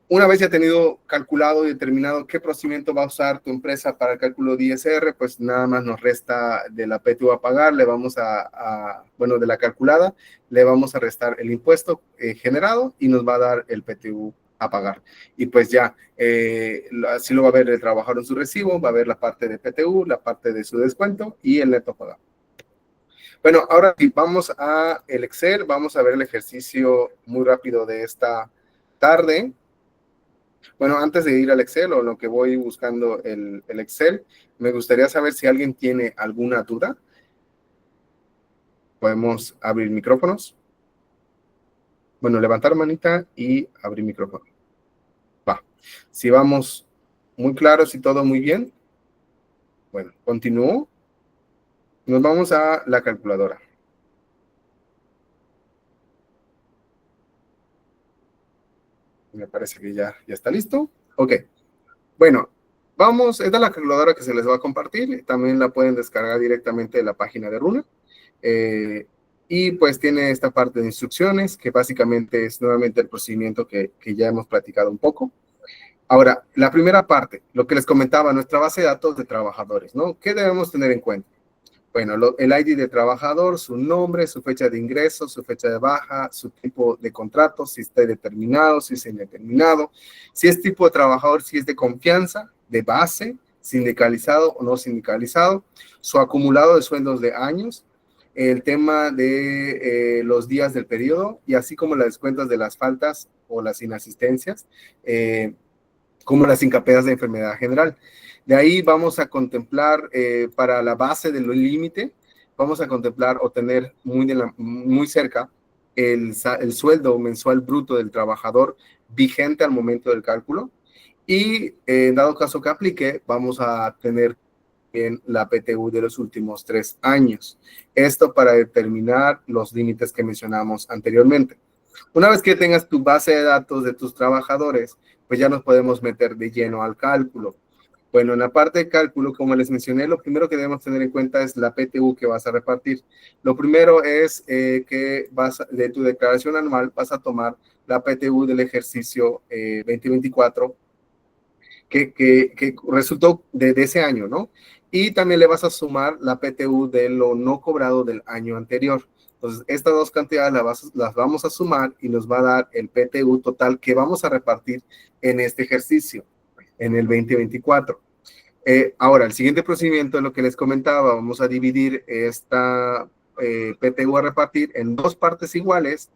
una vez ya tenido calculado y determinado qué procedimiento va a usar tu empresa para el cálculo de ISR, pues nada más nos resta de la PTU a pagar, le vamos de la calculada, le vamos a restar el impuesto generado y nos va a dar el PTU a pagar. Y pues ya, así lo va a ver el trabajador en su recibo, va a ver la parte de PTU, la parte de su descuento y el neto pagado. Bueno, ahora sí, vamos a el Excel, vamos a ver el ejercicio muy rápido de esta tarde. Bueno, antes de ir al Excel o lo que voy buscando el Excel, me gustaría saber si alguien tiene alguna duda. Podemos abrir micrófonos. Bueno, levantar manita y abrir micrófono. Va. Si vamos muy claros y todo muy bien, bueno, continúo. Nos vamos a la calculadora. Me parece que ya está listo. Ok. Bueno, vamos, esta es la calculadora que se les va a compartir. También la pueden descargar directamente de la página de Runa. Y pues tiene esta parte de instrucciones, que básicamente es nuevamente el procedimiento que ya hemos platicado un poco. Ahora, la primera parte, lo que les comentaba, nuestra base de datos de trabajadores, ¿no? ¿Qué debemos tener en cuenta? Bueno, el ID de trabajador, su nombre, su fecha de ingreso, su fecha de baja, su tipo de contrato, si está determinado, si es indeterminado, si es tipo de trabajador, si es de confianza, de base, sindicalizado o no sindicalizado, su acumulado de sueldos de años, el tema de los días del periodo y así como las descuentas de las faltas o las inasistencias, como las incapacidades de enfermedad general. De ahí vamos a contemplar para la base del límite, vamos a contemplar o tener muy cerca el sueldo mensual bruto del trabajador vigente al momento del cálculo y en dado caso que aplique, vamos a tener bien la PTU de los últimos 3 años. Esto para determinar los límites que mencionamos anteriormente. Una vez que tengas tu base de datos de tus trabajadores, pues ya nos podemos meter de lleno al cálculo. Bueno, en la parte de cálculo, como les mencioné, lo primero que debemos tener en cuenta es la PTU que vas a repartir. Lo primero es que de tu declaración anual vas a tomar la PTU del ejercicio 2024 que resultó de ese año, ¿no? Y también le vas a sumar la PTU de lo no cobrado del año anterior. Entonces, estas dos cantidades las vamos a sumar y nos va a dar el PTU total que vamos a repartir en este ejercicio, en el 2024. Ahora, el siguiente procedimiento es lo que les comentaba. Vamos a dividir esta PTU a repartir en dos partes iguales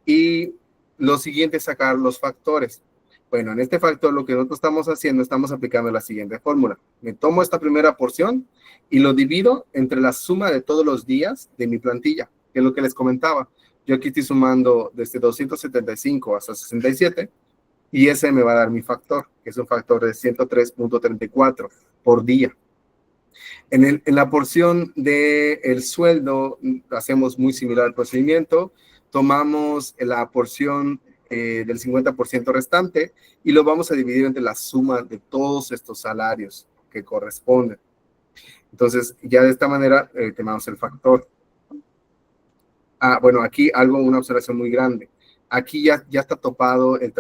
y lo siguiente es sacar los factores. Bueno, en este factor lo que nosotros estamos haciendo, estamos aplicando la siguiente fórmula. Me tomo esta primera porción y lo divido entre la suma de todos los días de mi plantilla, que es lo que les comentaba. Yo aquí estoy sumando desde 275 hasta 67 y ese me va a dar mi factor, que es un factor de 103.34 por día. En la porción del sueldo hacemos muy similar al procedimiento, tomamos la porción del 50% restante y lo vamos a dividir entre la suma de todos estos salarios que corresponden. Entonces, ya de esta manera tenemos el factor. Bueno, aquí una observación muy grande. Aquí ya está topado el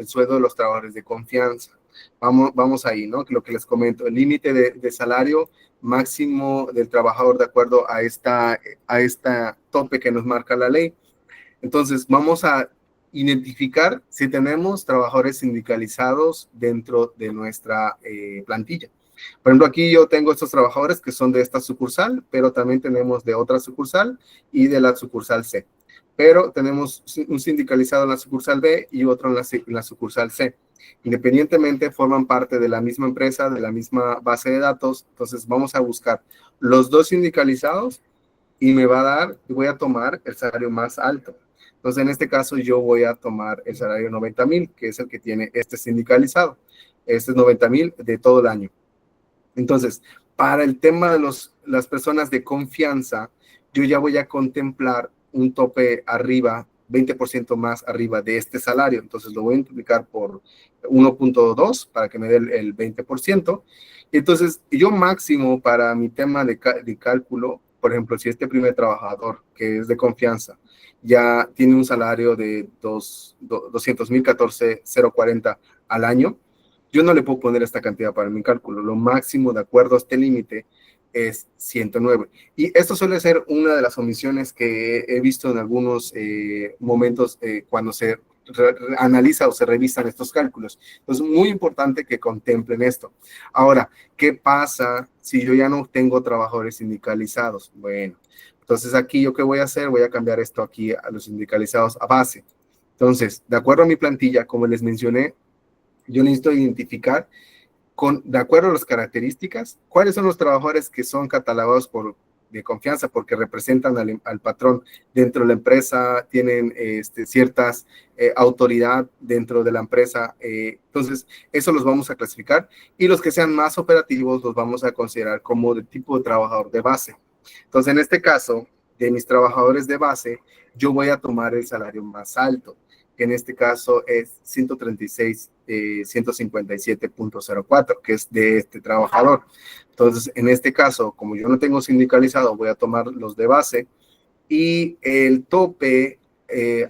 sueldo de los trabajadores de confianza. Vamos ahí, ¿no? Lo que les comento, el límite de salario máximo del trabajador de acuerdo a esta tope que nos marca la ley. Entonces, vamos a identificar si tenemos trabajadores sindicalizados dentro de nuestra plantilla. Por ejemplo, aquí yo tengo estos trabajadores que son de esta sucursal, pero también tenemos de otra sucursal y de la sucursal C. Pero tenemos un sindicalizado en la sucursal B y otro en la sucursal C. Independientemente, forman parte de la misma empresa, de la misma base de datos. Entonces, vamos a buscar los dos sindicalizados y voy a tomar el salario más alto. Entonces, en este caso, yo voy a tomar el salario 90,000, que es el que tiene este sindicalizado. Este es 90,000 de todo el año. Entonces, para el tema de las personas de confianza, yo ya voy a contemplar un tope arriba, 20% más arriba de este salario. Entonces, lo voy a multiplicar por 1.2 para que me dé el 20%. Entonces, yo máximo para mi tema de cálculo, por ejemplo, si este primer trabajador, que es de confianza, ya tiene un salario de 200,014,040 al año, yo no le puedo poner esta cantidad para mi cálculo. Lo máximo de acuerdo a este límite es 109. Y esto suele ser una de las omisiones que he visto en algunos momentos cuando se analiza o se revisan estos cálculos. Entonces, muy importante que contemplen esto. Ahora, ¿qué pasa si yo ya no tengo trabajadores sindicalizados? Bueno, entonces aquí yo qué voy a hacer, voy a cambiar esto aquí a los sindicalizados a base. Entonces, de acuerdo a mi plantilla, como les mencioné, yo necesito identificar de acuerdo a las características, cuáles son los trabajadores que son catalogados de confianza porque representan al patrón dentro de la empresa, tienen ciertas autoridad dentro de la empresa. Entonces, eso los vamos a clasificar y los que sean más operativos los vamos a considerar como de tipo de trabajador de base. Entonces, en este caso, de mis trabajadores de base, yo voy a tomar el salario más alto, que en este caso es 136, 157.04, que es de este trabajador. Entonces, en este caso, como yo no tengo sindicalizado, voy a tomar los de base y el tope,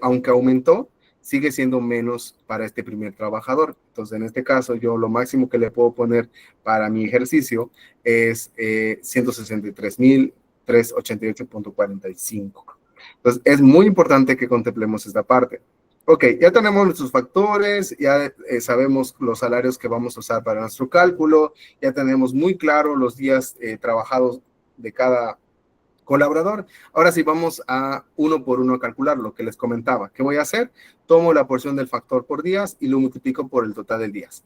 aunque aumentó, sigue siendo menos para este primer trabajador. Entonces, en este caso, yo lo máximo que le puedo poner para mi ejercicio es 163,388.45. Entonces, es muy importante que contemplemos esta parte. Ok, ya tenemos nuestros factores, ya sabemos los salarios que vamos a usar para nuestro cálculo, ya tenemos muy claro los días trabajados de cada colaborador. Ahora sí, vamos a uno por uno a calcular lo que les comentaba. ¿Qué voy a hacer? Tomo la porción del factor por días y lo multiplico por el total de días.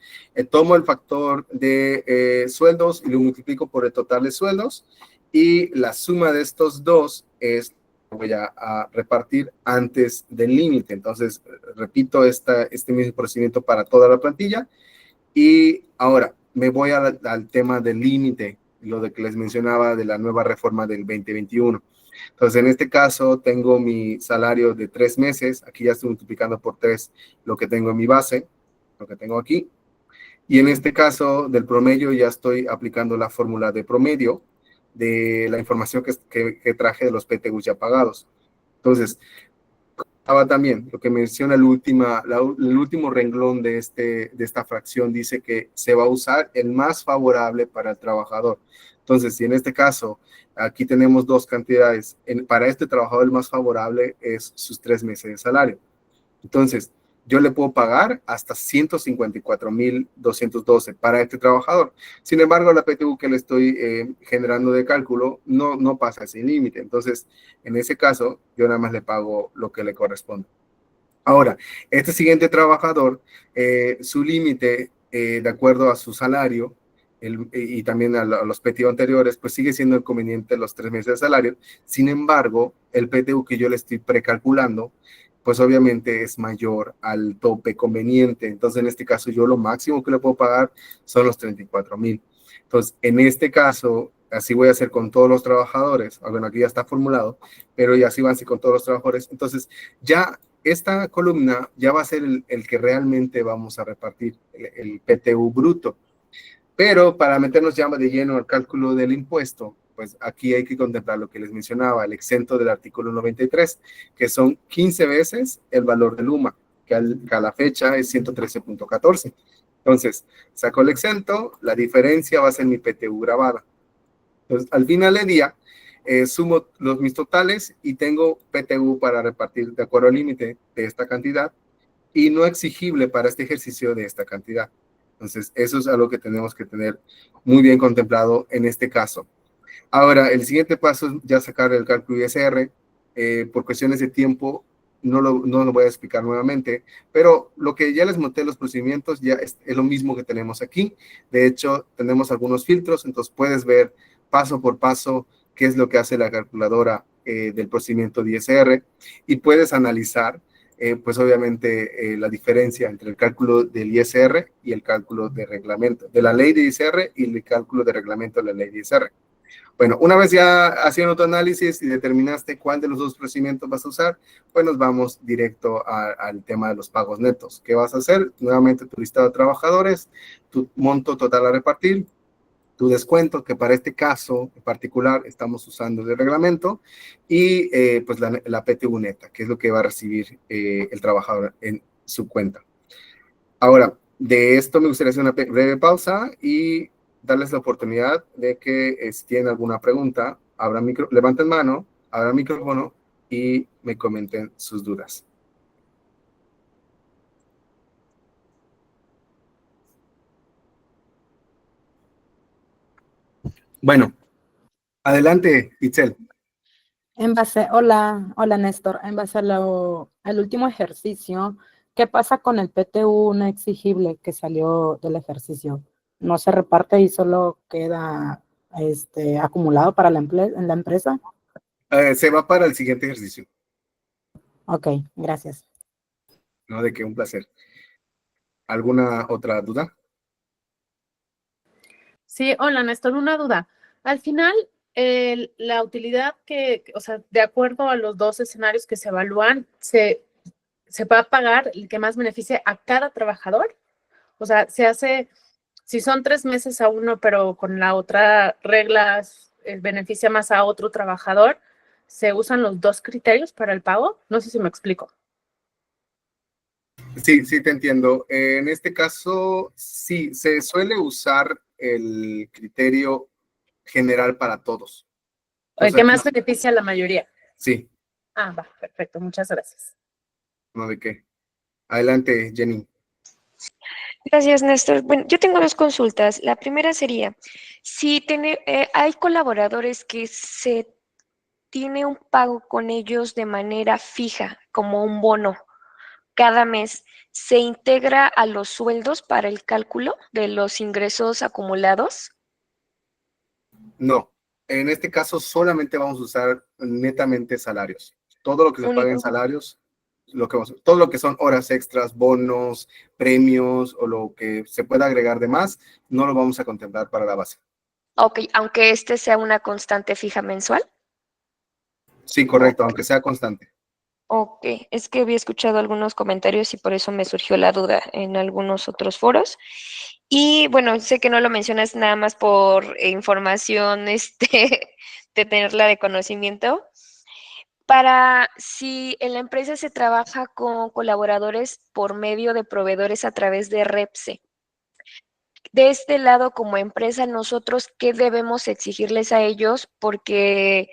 Tomo el factor de sueldos y lo multiplico por el total de sueldos y la suma de estos dos es voy a repartir antes del límite. Entonces, repito este mismo procedimiento para toda la plantilla. Y ahora me voy al tema del límite, lo de que les mencionaba de la nueva reforma del 2021. Entonces, en este caso, tengo mi salario de 3 meses. Aquí ya estoy multiplicando por 3 lo que tengo en mi base, lo que tengo aquí. Y en este caso del promedio ya estoy aplicando la fórmula de promedio de la información que traje de los PTUs ya pagados. Entonces, también lo que menciona el último renglón de esta fracción dice que se va a usar el más favorable para el trabajador. Entonces, si en este caso aquí tenemos dos cantidades, para este trabajador el más favorable es sus 3 meses de salario. Entonces, yo le puedo pagar hasta 154,212 para este trabajador. Sin embargo, la PTU que le estoy generando de cálculo no pasa ese límite. Entonces, en ese caso, yo nada más le pago lo que le corresponde. Ahora, este siguiente trabajador, su límite, de acuerdo a su salario y también a los PTU anteriores, pues sigue siendo el conveniente los 3 meses de salario. Sin embargo, el PTU que yo le estoy precalculando, pues obviamente es mayor al tope conveniente. Entonces, en este caso, yo lo máximo que le puedo pagar son los 34,000. Entonces, en este caso, así voy a hacer con todos los trabajadores. Bueno, aquí ya está formulado, pero ya así van a ser con todos los trabajadores. Entonces, ya esta columna ya va a ser el que realmente vamos a repartir, el PTU bruto. Pero para meternos ya de lleno al cálculo del impuesto, pues aquí hay que contemplar lo que les mencionaba, el exento del artículo 93, que son 15 veces el valor del UMA, que a la fecha es 113.14. Entonces, saco el exento, la diferencia va a ser mi PTU grabada. Entonces, al final del día, sumo mis totales y tengo PTU para repartir de acuerdo al límite de esta cantidad y no exigible para este ejercicio de esta cantidad. Entonces, eso es algo que tenemos que tener muy bien contemplado en este caso. Ahora, el siguiente paso es ya sacar el cálculo ISR. Por cuestiones de tiempo, no lo voy a explicar nuevamente, pero lo que ya les monté los procedimientos ya es lo mismo que tenemos aquí. De hecho, tenemos algunos filtros, entonces puedes ver paso por paso qué es lo que hace la calculadora del procedimiento de ISR y puedes analizar pues obviamente la diferencia entre el cálculo del ISR y el cálculo de reglamento, de la ley de ISR y el cálculo de reglamento de la ley de ISR. Bueno, una vez ya haciendo tu análisis y determinaste cuál de los dos procedimientos vas a usar, pues nos vamos directo al tema de los pagos netos. ¿Qué vas a hacer? Nuevamente tu listado de trabajadores, tu monto total a repartir, tu descuento, que para este caso en particular estamos usando el reglamento, y pues la PTU neta, que es lo que va a recibir el trabajador en su cuenta. Ahora, de esto me gustaría hacer una breve pausa y darles la oportunidad de que si tienen alguna pregunta, levanten mano, abran micrófono y me comenten sus dudas. Bueno, adelante, Itzel. Hola Néstor, en base al último ejercicio, ¿qué pasa con el PTU no exigible que salió del ejercicio? ¿No se reparte y solo queda acumulado para en la empresa? Se va para el siguiente ejercicio. Ok, gracias. No, de qué, un placer. ¿Alguna otra duda? Sí, hola Néstor, una duda. Al final, la utilidad o sea, de acuerdo a los dos escenarios que se evalúan, se va a pagar el que más beneficie a cada trabajador. O sea, se hace, si son 3 meses a uno, pero con la otra regla beneficia más a otro trabajador, ¿se usan los dos criterios para el pago? No sé si me explico. Sí, sí, te entiendo. En este caso, sí, se suele usar el criterio general para todos. O El sea, que más beneficia a la mayoría. sí, Ah, va, perfecto, muchas gracias. no de qué. Adelante, Jenny. Gracias, Néstor. Bueno, yo tengo dos consultas. La primera sería, si hay colaboradores que se tiene un pago con ellos de manera fija, como un bono cada mes, ¿se integra a los sueldos para el cálculo de los ingresos acumulados? No, en este caso solamente vamos a usar netamente salarios. Todo lo que se paga en Único. salarios, todo lo que son horas extras, bonos, premios o lo que se pueda agregar de más, no lo vamos a contemplar para la base. Ok, aunque este sea una constante fija mensual. Sí, correcto, aunque sea constante. Ok, es que había escuchado algunos comentarios y por eso me surgió la duda en algunos otros foros. Y bueno, sé que no lo mencionas nada más por información, de tenerla de conocimiento. Para si en la empresa se trabaja con colaboradores por medio de proveedores a través de Repse, de este lado como empresa, nosotros, ¿qué debemos exigirles a ellos? Porque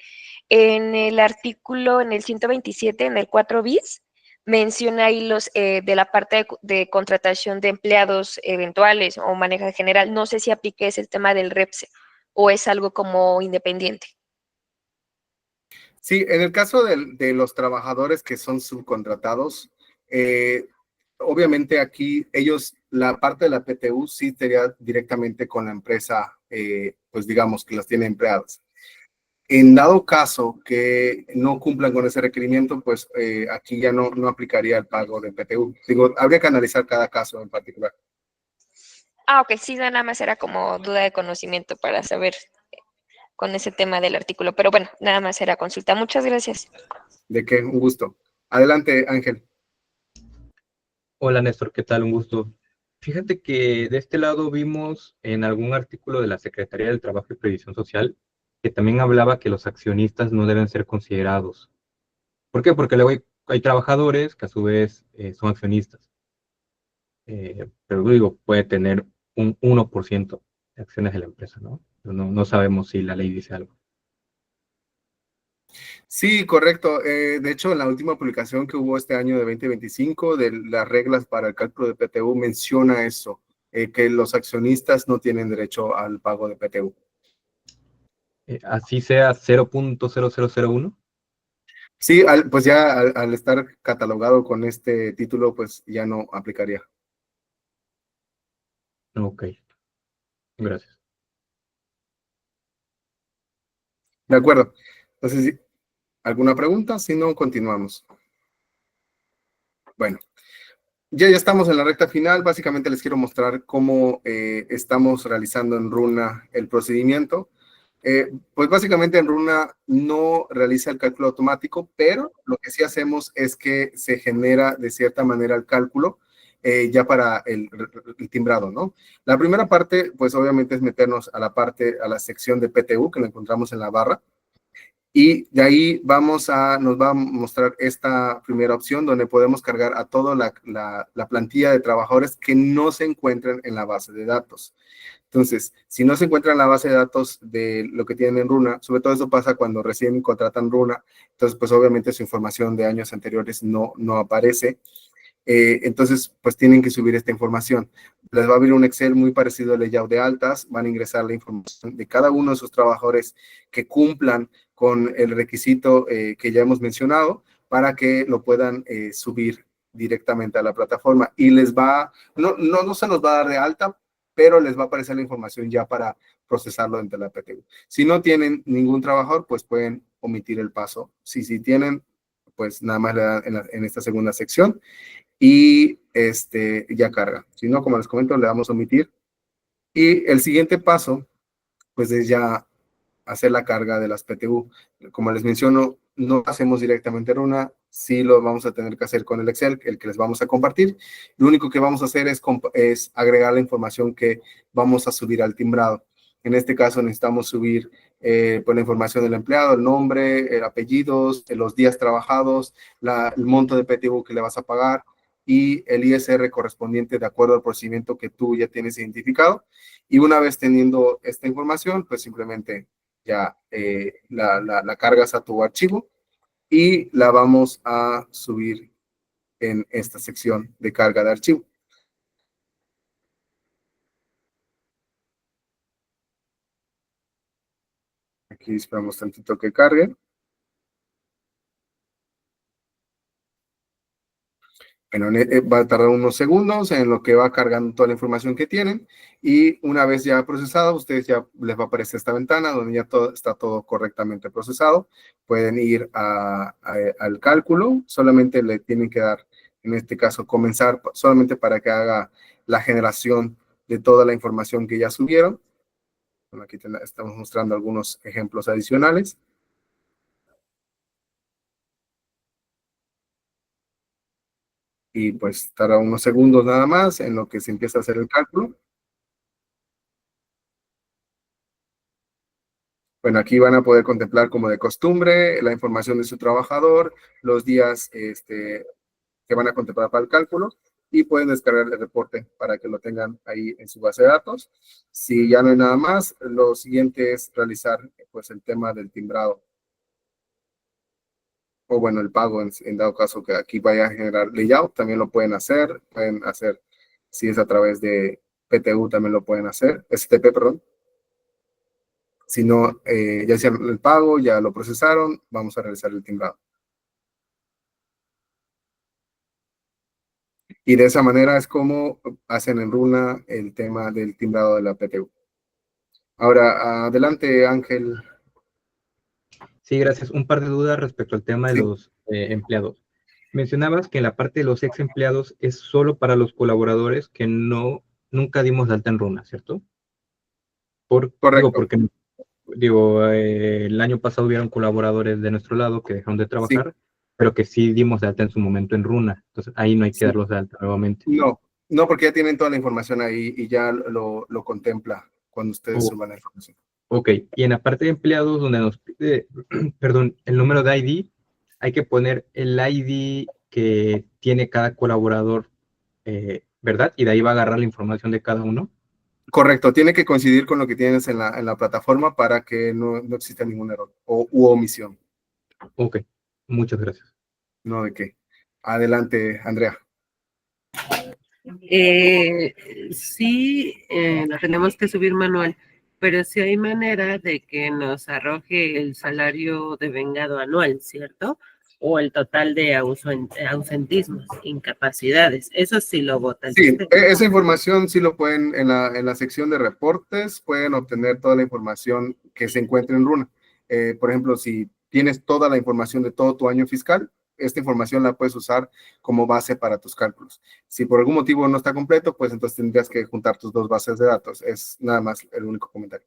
en el artículo, en el 127, en el 4 bis, menciona ahí los de la parte de contratación de empleados eventuales o manejo general. No sé si aplique ese tema del REPSE o es algo como independiente. Sí, en el caso de los trabajadores que son subcontratados, obviamente aquí ellos, la parte de la PTU sí sería directamente con la empresa, pues digamos que las tiene empleadas. En dado caso que no cumplan con ese requerimiento, pues aquí ya no aplicaría el pago de PTU. Digo, habría que analizar cada caso en particular. Ah, ok, sí, nada más era como duda de conocimiento para saber con ese tema del artículo, pero bueno, nada más era consulta. Muchas gracias. De qué, un gusto. Adelante, Ángel. Hola Néstor, ¿qué tal? Un gusto. Fíjate que de este lado vimos en algún artículo de la Secretaría del Trabajo y Previsión Social que también hablaba que los accionistas no deben ser considerados. ¿Por qué? Porque luego hay trabajadores que a su vez son accionistas. Pero digo, puede tener un 1% de acciones de la empresa, ¿no? Pero no sabemos si la ley dice algo. Sí, correcto. De hecho, en la última publicación que hubo este año de 2025 de las reglas para el cálculo de PTU menciona eso, que los accionistas no tienen derecho al pago de PTU. Así sea 0.0001. Sí, pues ya al estar catalogado con este título, pues ya no aplicaría. Ok, gracias. De acuerdo. Entonces, ¿sí? ¿Alguna pregunta? Si no, continuamos. Bueno, ya estamos en la recta final. Básicamente les quiero mostrar cómo estamos realizando en Runa el procedimiento. Pues básicamente en Runa no realiza el cálculo automático, pero lo que sí hacemos es que se genera de cierta manera el cálculo ya para el timbrado, ¿no? La primera parte, pues obviamente es meternos a la sección de PTU que lo encontramos en la barra. Y de ahí nos va a mostrar esta primera opción donde podemos cargar a toda la plantilla de trabajadores que no se encuentran en la base de datos. Entonces, si no se encuentra en la base de datos de lo que tienen en Runa, sobre todo eso pasa cuando recién contratan Runa, entonces pues obviamente su información de años anteriores no aparece. Entonces, pues tienen que subir esta información. Les va a abrir un Excel muy parecido al layout de altas, van a ingresar la información de cada uno de sus trabajadores que cumplan con el requisito que ya hemos mencionado para que lo puedan subir directamente a la plataforma y les va, no se los va a dar de alta, pero les va a aparecer la información ya para procesarlo dentro de la PTU. Si no tienen ningún trabajador, pues pueden omitir el paso. Si tienen, pues nada más le dan en esta segunda sección y ya carga. Si no, como les comento, le damos a omitir. Y el siguiente paso, pues es ya hacer la carga de las PTU. Como les menciono, no hacemos directamente Runa, sí lo vamos a tener que hacer con el Excel, el que les vamos a compartir. Lo único que vamos a hacer es agregar la información que vamos a subir al timbrado. En este caso necesitamos subir pues la información del empleado, el nombre, apellidos, los días trabajados, el monto de PTU que le vas a pagar y el ISR correspondiente de acuerdo al procedimiento que tú ya tienes identificado. Y una vez teniendo esta información, pues simplemente ya la cargas a tu archivo y la vamos a subir en esta sección de carga de archivo. Aquí esperamos tantito que cargue. Bueno, va a tardar unos segundos en lo que va cargando toda la información que tienen y una vez ya procesado, ustedes ya les va a aparecer esta ventana donde ya está todo correctamente procesado. Pueden ir al cálculo, solamente le tienen que dar, en este caso, comenzar solamente para que haga la generación de toda la información que ya subieron. Bueno, aquí estamos mostrando algunos ejemplos adicionales. Y pues tarda unos segundos nada más en lo que se empieza a hacer el cálculo. Bueno, aquí van a poder contemplar como de costumbre la información de su trabajador, los días que van a contemplar para el cálculo y pueden descargar el reporte para que lo tengan ahí en su base de datos. Si ya no hay nada más, lo siguiente es realizar pues el tema del timbrado. O bueno, el pago en dado caso que aquí vaya a generar layout, también lo pueden hacer, si es a través de PTU también lo pueden hacer, STP, perdón. Si no, ya hicieron el pago, ya lo procesaron, vamos a realizar el timbrado. Y de esa manera es como hacen en Runa el tema del timbrado de la PTU. Ahora, adelante, Ángel. Sí, gracias. Un par de dudas respecto al tema de Sí. los empleados. Mencionabas que en la parte de los ex empleados es solo para los colaboradores que nunca dimos de alta en Runa, ¿cierto? Correcto. Porque el año pasado hubieron colaboradores de nuestro lado que dejaron de trabajar, pero que sí dimos de alta en su momento en Runa. Entonces ahí no hay que darlos de alta nuevamente. No, porque ya tienen toda la información ahí y ya lo contempla cuando ustedes suban la información. Ok, y en la parte de empleados donde nos pide, perdón, el número de ID, hay que poner el ID que tiene cada colaborador, ¿verdad? Y de ahí va a agarrar la información de cada uno. Correcto, tiene que coincidir con lo que tienes en la plataforma para que no exista ningún error u omisión. Ok, muchas gracias. No, de qué. Adelante, Andrea. Sí, lo tenemos que subir manual, pero sí hay manera de que nos arroje el salario devengado anual, ¿cierto? O el total de ausentismos, incapacidades. Eso sí lo vota el Sí, sistema. esa información sí lo pueden, en la sección de reportes, pueden obtener toda la información que se encuentre en Runa. Por ejemplo, si tienes toda la información de todo tu año fiscal, esta información la puedes usar como base para tus cálculos. Si por algún motivo no está completo, pues entonces tendrías que juntar tus dos bases de datos. Es nada más el único comentario.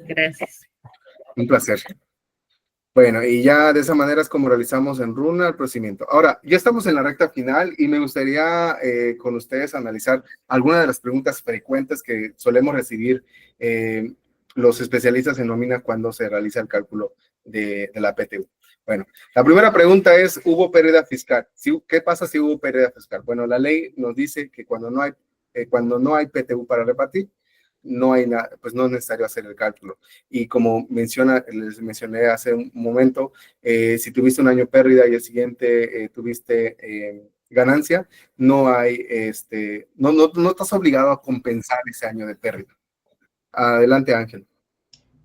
Gracias. Un placer. Bueno, y ya de esa manera es como realizamos en Runa el procedimiento. Ahora, ya estamos en la recta final y me gustaría con ustedes analizar algunas de las preguntas frecuentes que solemos recibir los especialistas en nómina cuando se realiza el cálculo de la PTU. Bueno, la primera pregunta es, ¿hubo pérdida fiscal? ¿Qué pasa si hubo pérdida fiscal? Bueno, la ley nos dice que cuando no hay PTU para repartir, no hay nada, pues no es necesario hacer el cálculo. Y como les mencioné hace un momento, si tuviste un año pérdida y el siguiente tuviste ganancia, no hay, no estás obligado a compensar ese año de pérdida. Adelante, Ángel.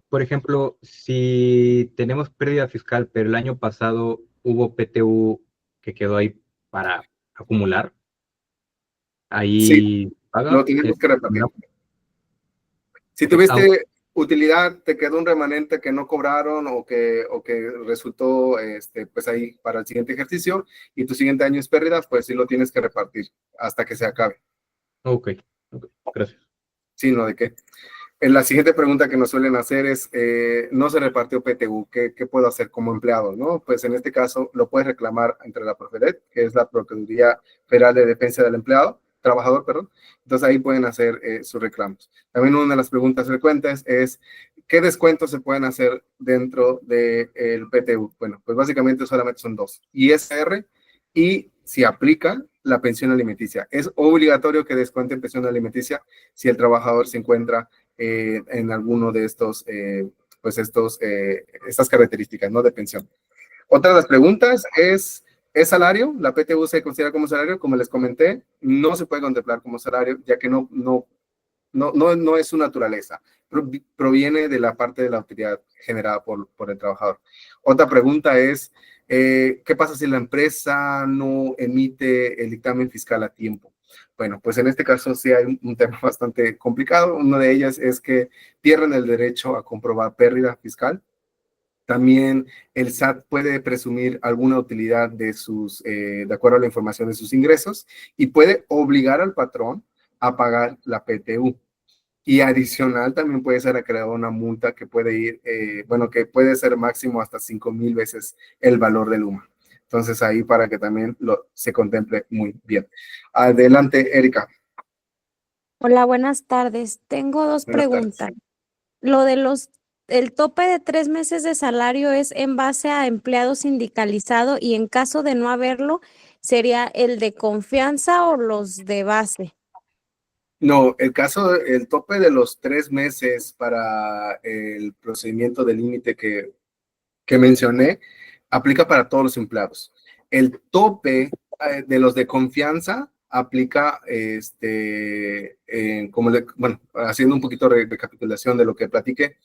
Por ejemplo, si tenemos pérdida fiscal, pero el año pasado hubo PTU que quedó ahí para acumular, Sí, ahí lo paga. tenemos que repartir. Si Ok, tuviste utilidad, te quedó un remanente que no cobraron o que resultó pues ahí para el siguiente ejercicio y tu siguiente año es pérdida, pues sí lo tienes que repartir hasta que se acabe. ok, gracias. Sí, no de qué. La siguiente pregunta que nos suelen hacer es, no se repartió PTU, ¿qué puedo hacer como empleado? ¿No? Pues en este caso lo puedes reclamar entre la Profedet, que es la Procuraduría Federal de Defensa del Empleado, trabajador, perdón. Entonces ahí pueden hacer sus reclamos. También una de las preguntas frecuentes es, ¿qué descuentos se pueden hacer dentro del PTU? Bueno, pues básicamente solamente son dos, ISR y si aplica la pensión alimenticia. Es obligatorio que descuenten pensión alimenticia si el trabajador se encuentra en alguno de estos, estas características, ¿no? De pensión. Otra de las preguntas es salario? ¿La PTU se considera como salario? Como les comenté, no se puede contemplar como salario, ya que no es su naturaleza. Proviene de la parte de la utilidad generada por el trabajador. Otra pregunta es, ¿qué pasa si la empresa no emite el dictamen fiscal a tiempo? Bueno, pues en este caso sí hay un tema bastante complicado. Una de ellas es que pierden el derecho a comprobar pérdida fiscal. También el SAT puede presumir alguna utilidad de acuerdo a la información de sus ingresos y puede obligar al patrón a pagar la PTU. Y adicional también puede ser acreedora una multa que puede ir, que puede ser máximo hasta 5,000 veces el valor del UMA. Entonces ahí para que también se contemple muy bien. Adelante, Erika. Hola, buenas tardes. Tengo dos Buenas tardes. preguntas. Lo de el tope de 3 meses de salario es en base a empleado sindicalizado y en caso de no haberlo, ¿sería el de confianza o los de base? No, el tope de los 3 meses para el procedimiento de límite que mencioné, aplica para todos los empleados. El tope de los de confianza aplica, haciendo un poquito de recapitulación de lo que platiqué,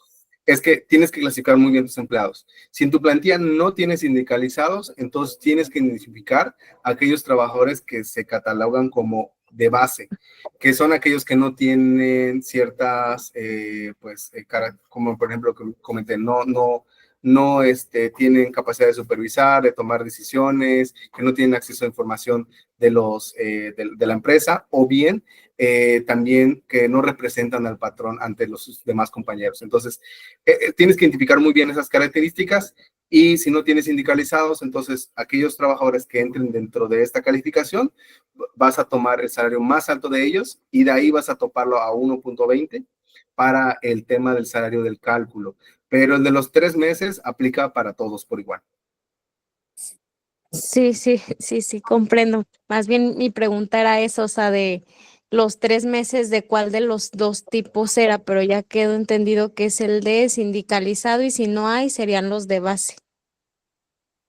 es que tienes que clasificar muy bien tus empleados. Si en tu plantilla no tienes sindicalizados, entonces tienes que identificar a aquellos trabajadores que se catalogan como de base, que son aquellos que no tienen ciertas, como por ejemplo que comenté, no tienen capacidad de supervisar, de tomar decisiones, que no tienen acceso a información de la empresa, o bien también que no representan al patrón ante los demás compañeros. Entonces, tienes que identificar muy bien esas características y si no tienes sindicalizados, entonces aquellos trabajadores que entren dentro de esta calificación, vas a tomar el salario más alto de ellos y de ahí vas a toparlo a 1.20 para el tema del salario del cálculo. Pero el de los 3 meses aplica para todos por igual. Sí, comprendo. Más bien mi pregunta era eso, o sea, de los 3 meses, de cuál de los dos tipos era, pero ya quedó entendido que es el de sindicalizado y si no hay, serían los de base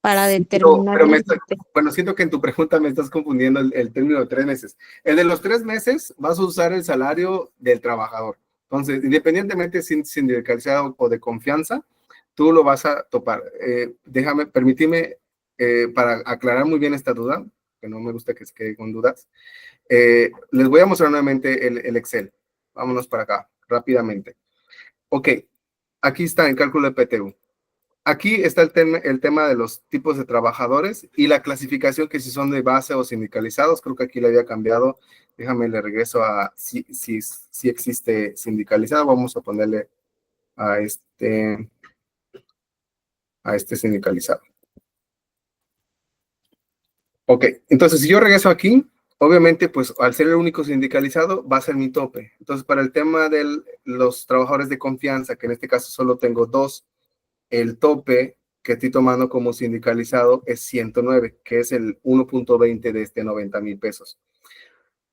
para determinar el límite. Bueno, siento que en tu pregunta me estás confundiendo el término de 3 meses. El de los 3 meses vas a usar el salario del trabajador. Entonces, independientemente si sindicalizado o de confianza, tú lo vas a topar. Permíteme, para aclarar muy bien esta duda, que no me gusta que se quede con dudas, les voy a mostrar nuevamente el Excel. Vámonos para acá, rápidamente. Ok, aquí está el cálculo de PTU. Aquí está el tema de los tipos de trabajadores y la clasificación que si son de base o sindicalizados. Creo que aquí le había cambiado. Déjame, le regreso a si existe sindicalizado. Vamos a ponerle a este sindicalizado. Ok, entonces si yo regreso aquí, obviamente, pues al ser el único sindicalizado, va a ser mi tope. Entonces, para el tema de los trabajadores de confianza, que en este caso solo tengo dos, el tope que estoy tomando como sindicalizado es 109, que es el 1.20 de 90,000 pesos.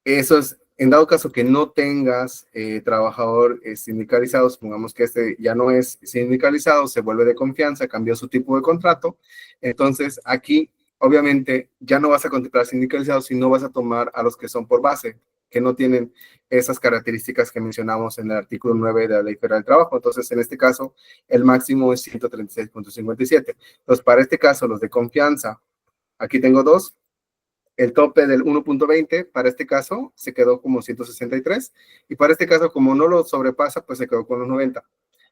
Eso es En dado caso que no tengas trabajador sindicalizado, supongamos que este ya no es sindicalizado, se vuelve de confianza, cambió su tipo de contrato, entonces aquí obviamente ya no vas a contemplar sindicalizados, sino vas a tomar a los que son por base, que no tienen esas características que mencionamos en el artículo 9 de la Ley Federal del Trabajo. Entonces, en este caso, el máximo es 136.57. Entonces, para este caso, los de confianza, aquí tengo dos. El tope del 1.20 para este caso se quedó como 163 y para este caso como no lo sobrepasa pues se quedó con los 90.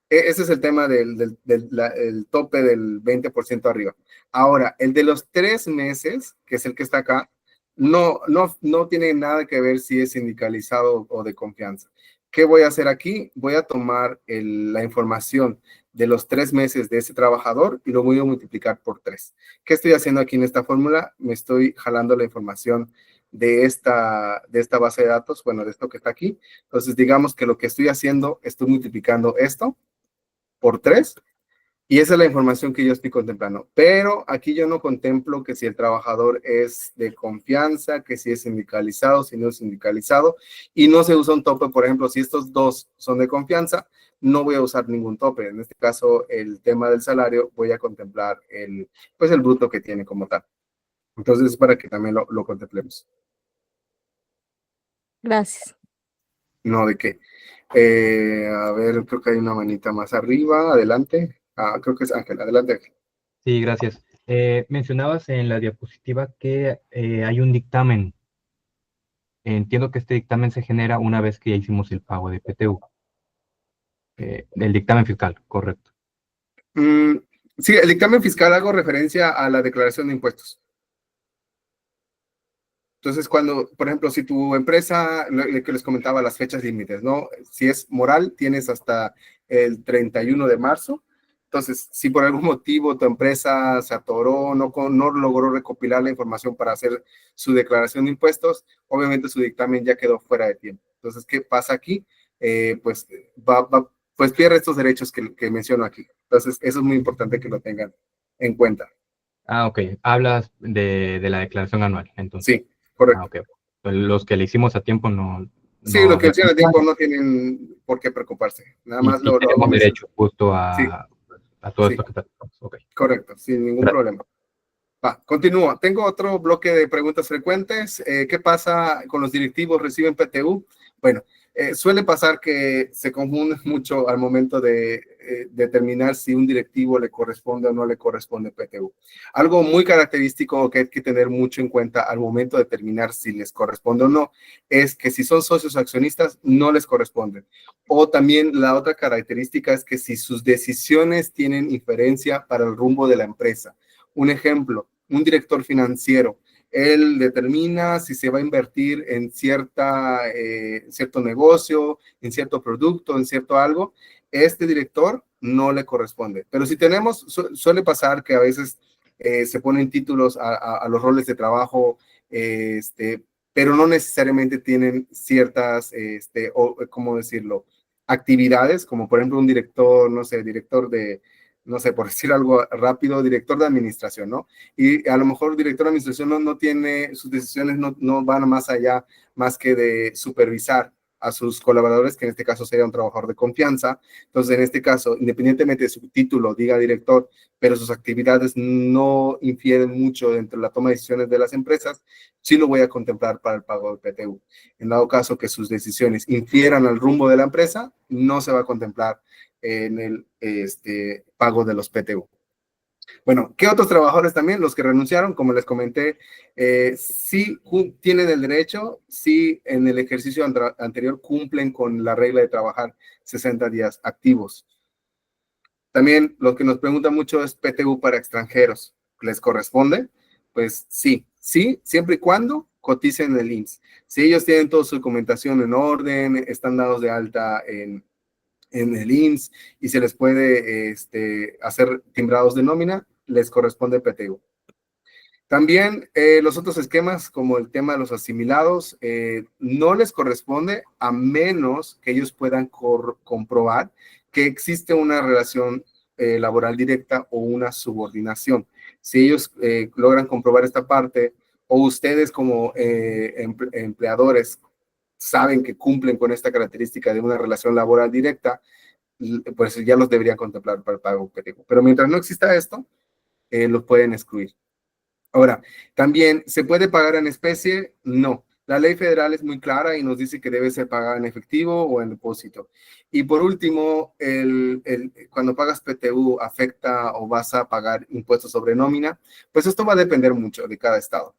Ese es el tema el tope del 20% arriba. Ahora, el de los 3 meses, que es el que está acá, no tiene nada que ver si es sindicalizado o de confianza. ¿Qué voy a hacer aquí? Voy a tomar la información de los 3 meses de ese trabajador y lo voy a multiplicar por 3. ¿Qué estoy haciendo aquí en esta fórmula? Me estoy jalando la información de esta base de datos, bueno, de esto que está aquí. Entonces, digamos que lo que estoy haciendo, estoy multiplicando esto por 3 y esa es la información que yo estoy contemplando. Pero aquí yo no contemplo que si el trabajador es de confianza, que si es sindicalizado, si no es sindicalizado, y no se usa un tope. Por ejemplo, si estos dos son de confianza, no voy a usar ningún tope. En este caso, el tema del salario, voy a contemplar el bruto que tiene como tal. Entonces, para que también lo contemplemos. Gracias. No, ¿de qué? A ver, creo que hay una manita más arriba, adelante. Creo que es Ángel, adelante Ángel. Sí, gracias. Mencionabas en la diapositiva que hay un dictamen. Entiendo que este dictamen se genera una vez que ya hicimos el pago de PTU. El dictamen fiscal, correcto. Sí, el dictamen fiscal hago referencia a la declaración de impuestos. Entonces, cuando, por ejemplo, si tu empresa, lo que les comentaba, las fechas límites, ¿no? Si es moral, tienes hasta el 31 de marzo. Entonces, si por algún motivo tu empresa se atoró, no logró recopilar la información para hacer su declaración de impuestos, obviamente su dictamen ya quedó fuera de tiempo. Entonces, ¿qué pasa aquí? Pues pierde estos derechos que menciono aquí. Entonces, eso es muy importante que lo tengan en cuenta. Ok. Hablas de la declaración anual, entonces. Sí, correcto. Ok. Los que le hicimos a tiempo no. Sí, los que hicieron a tiempo no tienen por qué preocuparse. Nada más lo tenemos vamos derecho justo Sí, a todo sí, esto que platicamos. Ok. correcto, sin ningún Gracias. problema. Continúo. Tengo otro bloque de preguntas frecuentes. ¿Qué pasa con los directivos reciben PTU? Bueno, suele pasar que se confunden mucho al momento de determinar si un directivo le corresponde o no le corresponde PTU. Algo muy característico que hay que tener mucho en cuenta al momento de determinar si les corresponde o no es que si son socios accionistas no les corresponden. O también la otra característica es que si sus decisiones tienen inferencia para el rumbo de la empresa. Un ejemplo, un director financiero, él determina si se va a invertir en cierto negocio, en cierto producto, en cierto algo. Este director no le corresponde. Pero si tenemos, suele pasar que a veces se ponen títulos a los roles de trabajo, pero no necesariamente tienen ciertas, ¿cómo decirlo? Actividades, como por ejemplo un director, no sé, por decir algo rápido, director de administración, ¿no? Y a lo mejor el director de administración no tiene, sus decisiones no van más allá, más que de supervisar a sus colaboradores, que en este caso sería un trabajador de confianza. Entonces, en este caso, independientemente de su título, diga director, pero sus actividades no infieren mucho dentro de la toma de decisiones de las empresas, sí lo voy a contemplar para el pago del PTU. En dado caso que sus decisiones infieran al rumbo de la empresa, no se va a contemplar en el pago de los PTU. Bueno, ¿qué otros trabajadores también? Los que renunciaron, como les comenté, sí tienen el derecho, sí en el ejercicio anterior cumplen con la regla de trabajar 60 días activos. También lo que nos preguntan mucho es PTU para extranjeros. ¿Les corresponde? Pues sí, siempre y cuando coticen en el IMSS. Si ellos tienen toda su documentación en orden, están dados de alta en el IMSS y se les puede hacer timbrados de nómina, les corresponde PTU. También los otros esquemas, como el tema de los asimilados, no les corresponde a menos que ellos puedan comprobar que existe una relación laboral directa o una subordinación. Si ellos logran comprobar esta parte, o ustedes como empleadores saben que cumplen con esta característica de una relación laboral directa, pues ya los deberían contemplar para el pago PTU. Pero mientras no exista esto, los pueden excluir. Ahora, también, ¿se puede pagar en especie? No. La ley federal es muy clara y nos dice que debe ser pagada en efectivo o en depósito. Y por último, cuando pagas PTU, ¿afecta o vas a pagar impuestos sobre nómina? Pues esto va a depender mucho de cada estado.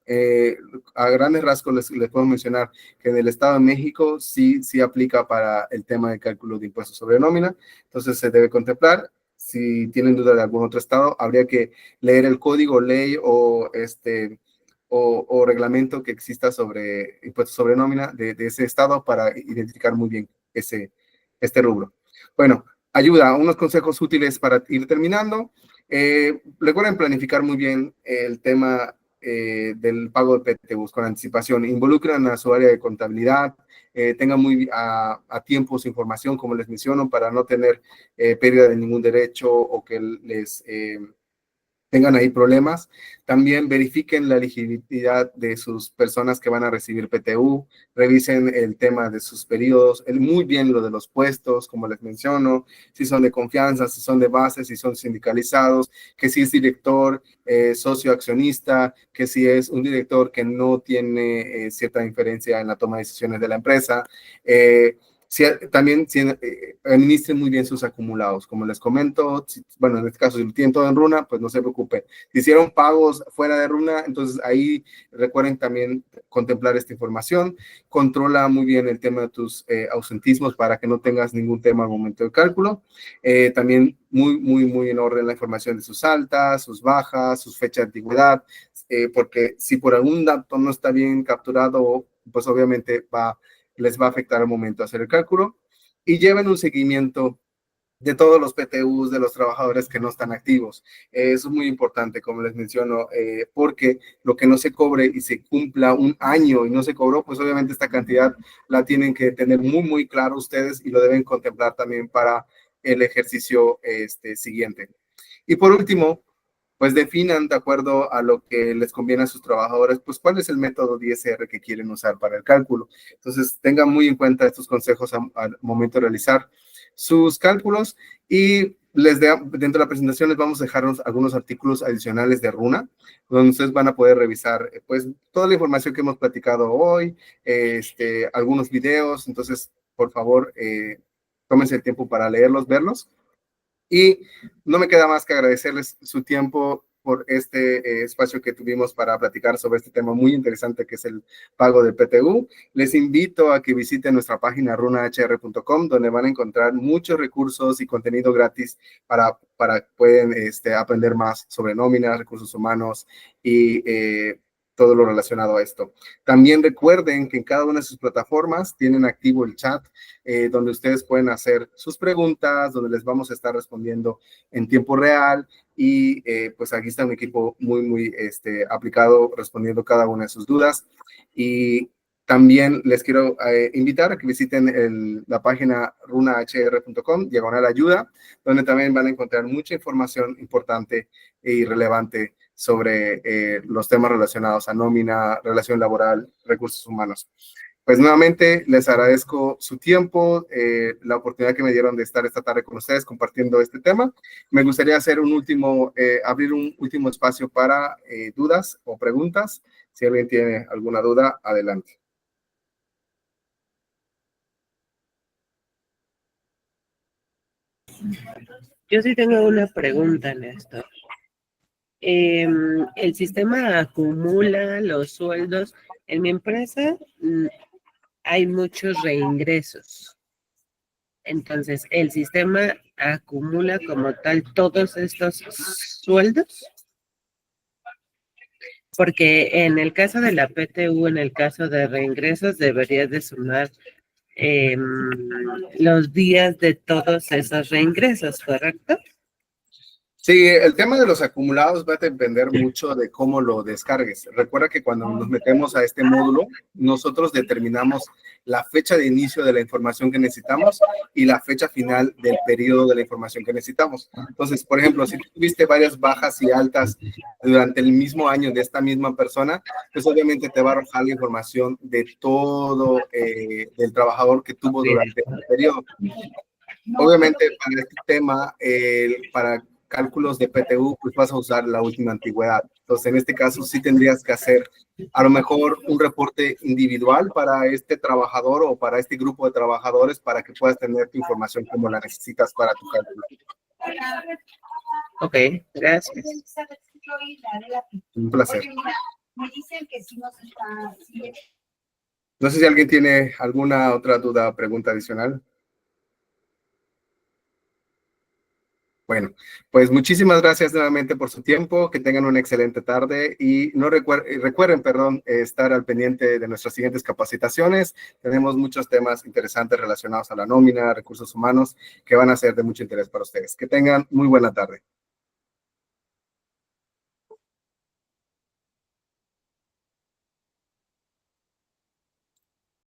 A grandes rasgos les puedo mencionar que en el Estado de México sí aplica para el tema de cálculo de impuestos sobre nómina, entonces se debe contemplar. Si tienen duda de algún otro estado, habría que leer el código, ley o reglamento que exista sobre impuestos sobre nómina de ese estado para identificar muy bien este rubro. Bueno, ayuda, unos consejos útiles para ir terminando. Recuerden planificar muy bien el tema del pago de PTUs con anticipación. Involucran a su área de contabilidad, tengan muy a tiempo su información, como les menciono, para no tener pérdida de ningún derecho o que les tengan ahí problemas. También verifiquen la elegibilidad de sus personas que van a recibir PTU, revisen el tema de sus periodos, muy bien lo de los puestos, como les menciono, si son de confianza, si son de base, si son sindicalizados, que si es director, socio accionista, que si es un director que no tiene cierta inferencia en la toma de decisiones de la empresa. También administren muy bien sus acumulados. Como les comento, bueno, en este caso, si lo tienen todo en Runa, pues no se preocupen. Si hicieron pagos fuera de Runa, entonces ahí recuerden también contemplar esta información. Controla muy bien el tema de tus ausentismos para que no tengas ningún tema al momento del cálculo. También muy en orden la información de sus altas, sus bajas, sus fechas de antigüedad, porque si por algún dato no está bien capturado, pues obviamente les va a afectar al momento de hacer el cálculo, y lleven un seguimiento de todos los PTUs de los trabajadores que no están activos. Eso es muy importante, como les menciono, porque lo que no se cobre y se cumpla un año y no se cobró, pues obviamente esta cantidad la tienen que tener muy claro ustedes y lo deben contemplar también para el ejercicio siguiente. Y por último, pues definan de acuerdo a lo que les conviene a sus trabajadores, pues cuál es el método 10R que quieren usar para el cálculo. Entonces, tengan muy en cuenta estos consejos al momento de realizar sus cálculos, y dentro de la presentación les vamos a dejar algunos artículos adicionales de Runa, donde ustedes van a poder revisar pues toda la información que hemos platicado hoy, algunos videos. Entonces, por favor, tómense el tiempo para leerlos, verlos. Y no me queda más que agradecerles su tiempo por este espacio que tuvimos para platicar sobre este tema muy interesante que es el pago de PTU. Les invito a que visiten nuestra página runahr.com, donde van a encontrar muchos recursos y contenido gratis para pueden aprender más sobre nóminas, recursos humanos y todo lo relacionado a esto. También recuerden que en cada una de sus plataformas tienen activo el chat, donde ustedes pueden hacer sus preguntas, donde les vamos a estar respondiendo en tiempo real, y pues aquí está un equipo muy aplicado respondiendo cada una de sus dudas. Y también les quiero invitar a que visiten la página runahr.com, /ayuda, donde también van a encontrar mucha información importante y relevante sobre los temas relacionados a nómina, relación laboral, recursos humanos. Pues nuevamente les agradezco su tiempo, la oportunidad que me dieron de estar esta tarde con ustedes compartiendo este tema. Me gustaría hacer abrir un último espacio para dudas o preguntas. Si alguien tiene alguna duda, adelante. Yo sí tengo una pregunta, Néstor. El sistema acumula los sueldos. En mi empresa hay muchos reingresos. Entonces, ¿el sistema acumula como tal todos estos sueldos? Porque en el caso de la PTU, en el caso de reingresos, deberías de sumar los días de todos esos reingresos, ¿correcto? Sí, el tema de los acumulados va a depender mucho de cómo lo descargues. Recuerda que cuando nos metemos a este módulo, nosotros determinamos la fecha de inicio de la información que necesitamos y la fecha final del periodo de la información que necesitamos. Entonces, por ejemplo, si tuviste varias bajas y altas durante el mismo año de esta misma persona, pues obviamente te va a arrojar la información de todo del trabajador que tuvo durante el periodo. Obviamente, para este tema, para cálculos de PTU, pues vas a usar la última antigüedad. Entonces, en este caso, sí tendrías que hacer a lo mejor un reporte individual para este trabajador o para este grupo de trabajadores para que puedas tener tu información como la necesitas para tu cálculo. Ok, gracias. Un placer. No sé si alguien tiene alguna otra duda o pregunta adicional. Bueno, pues muchísimas gracias nuevamente por su tiempo, que tengan una excelente tarde y no recuerden, estar al pendiente de nuestras siguientes capacitaciones. Tenemos muchos temas interesantes relacionados a la nómina, recursos humanos, que van a ser de mucho interés para ustedes. Que tengan muy buena tarde.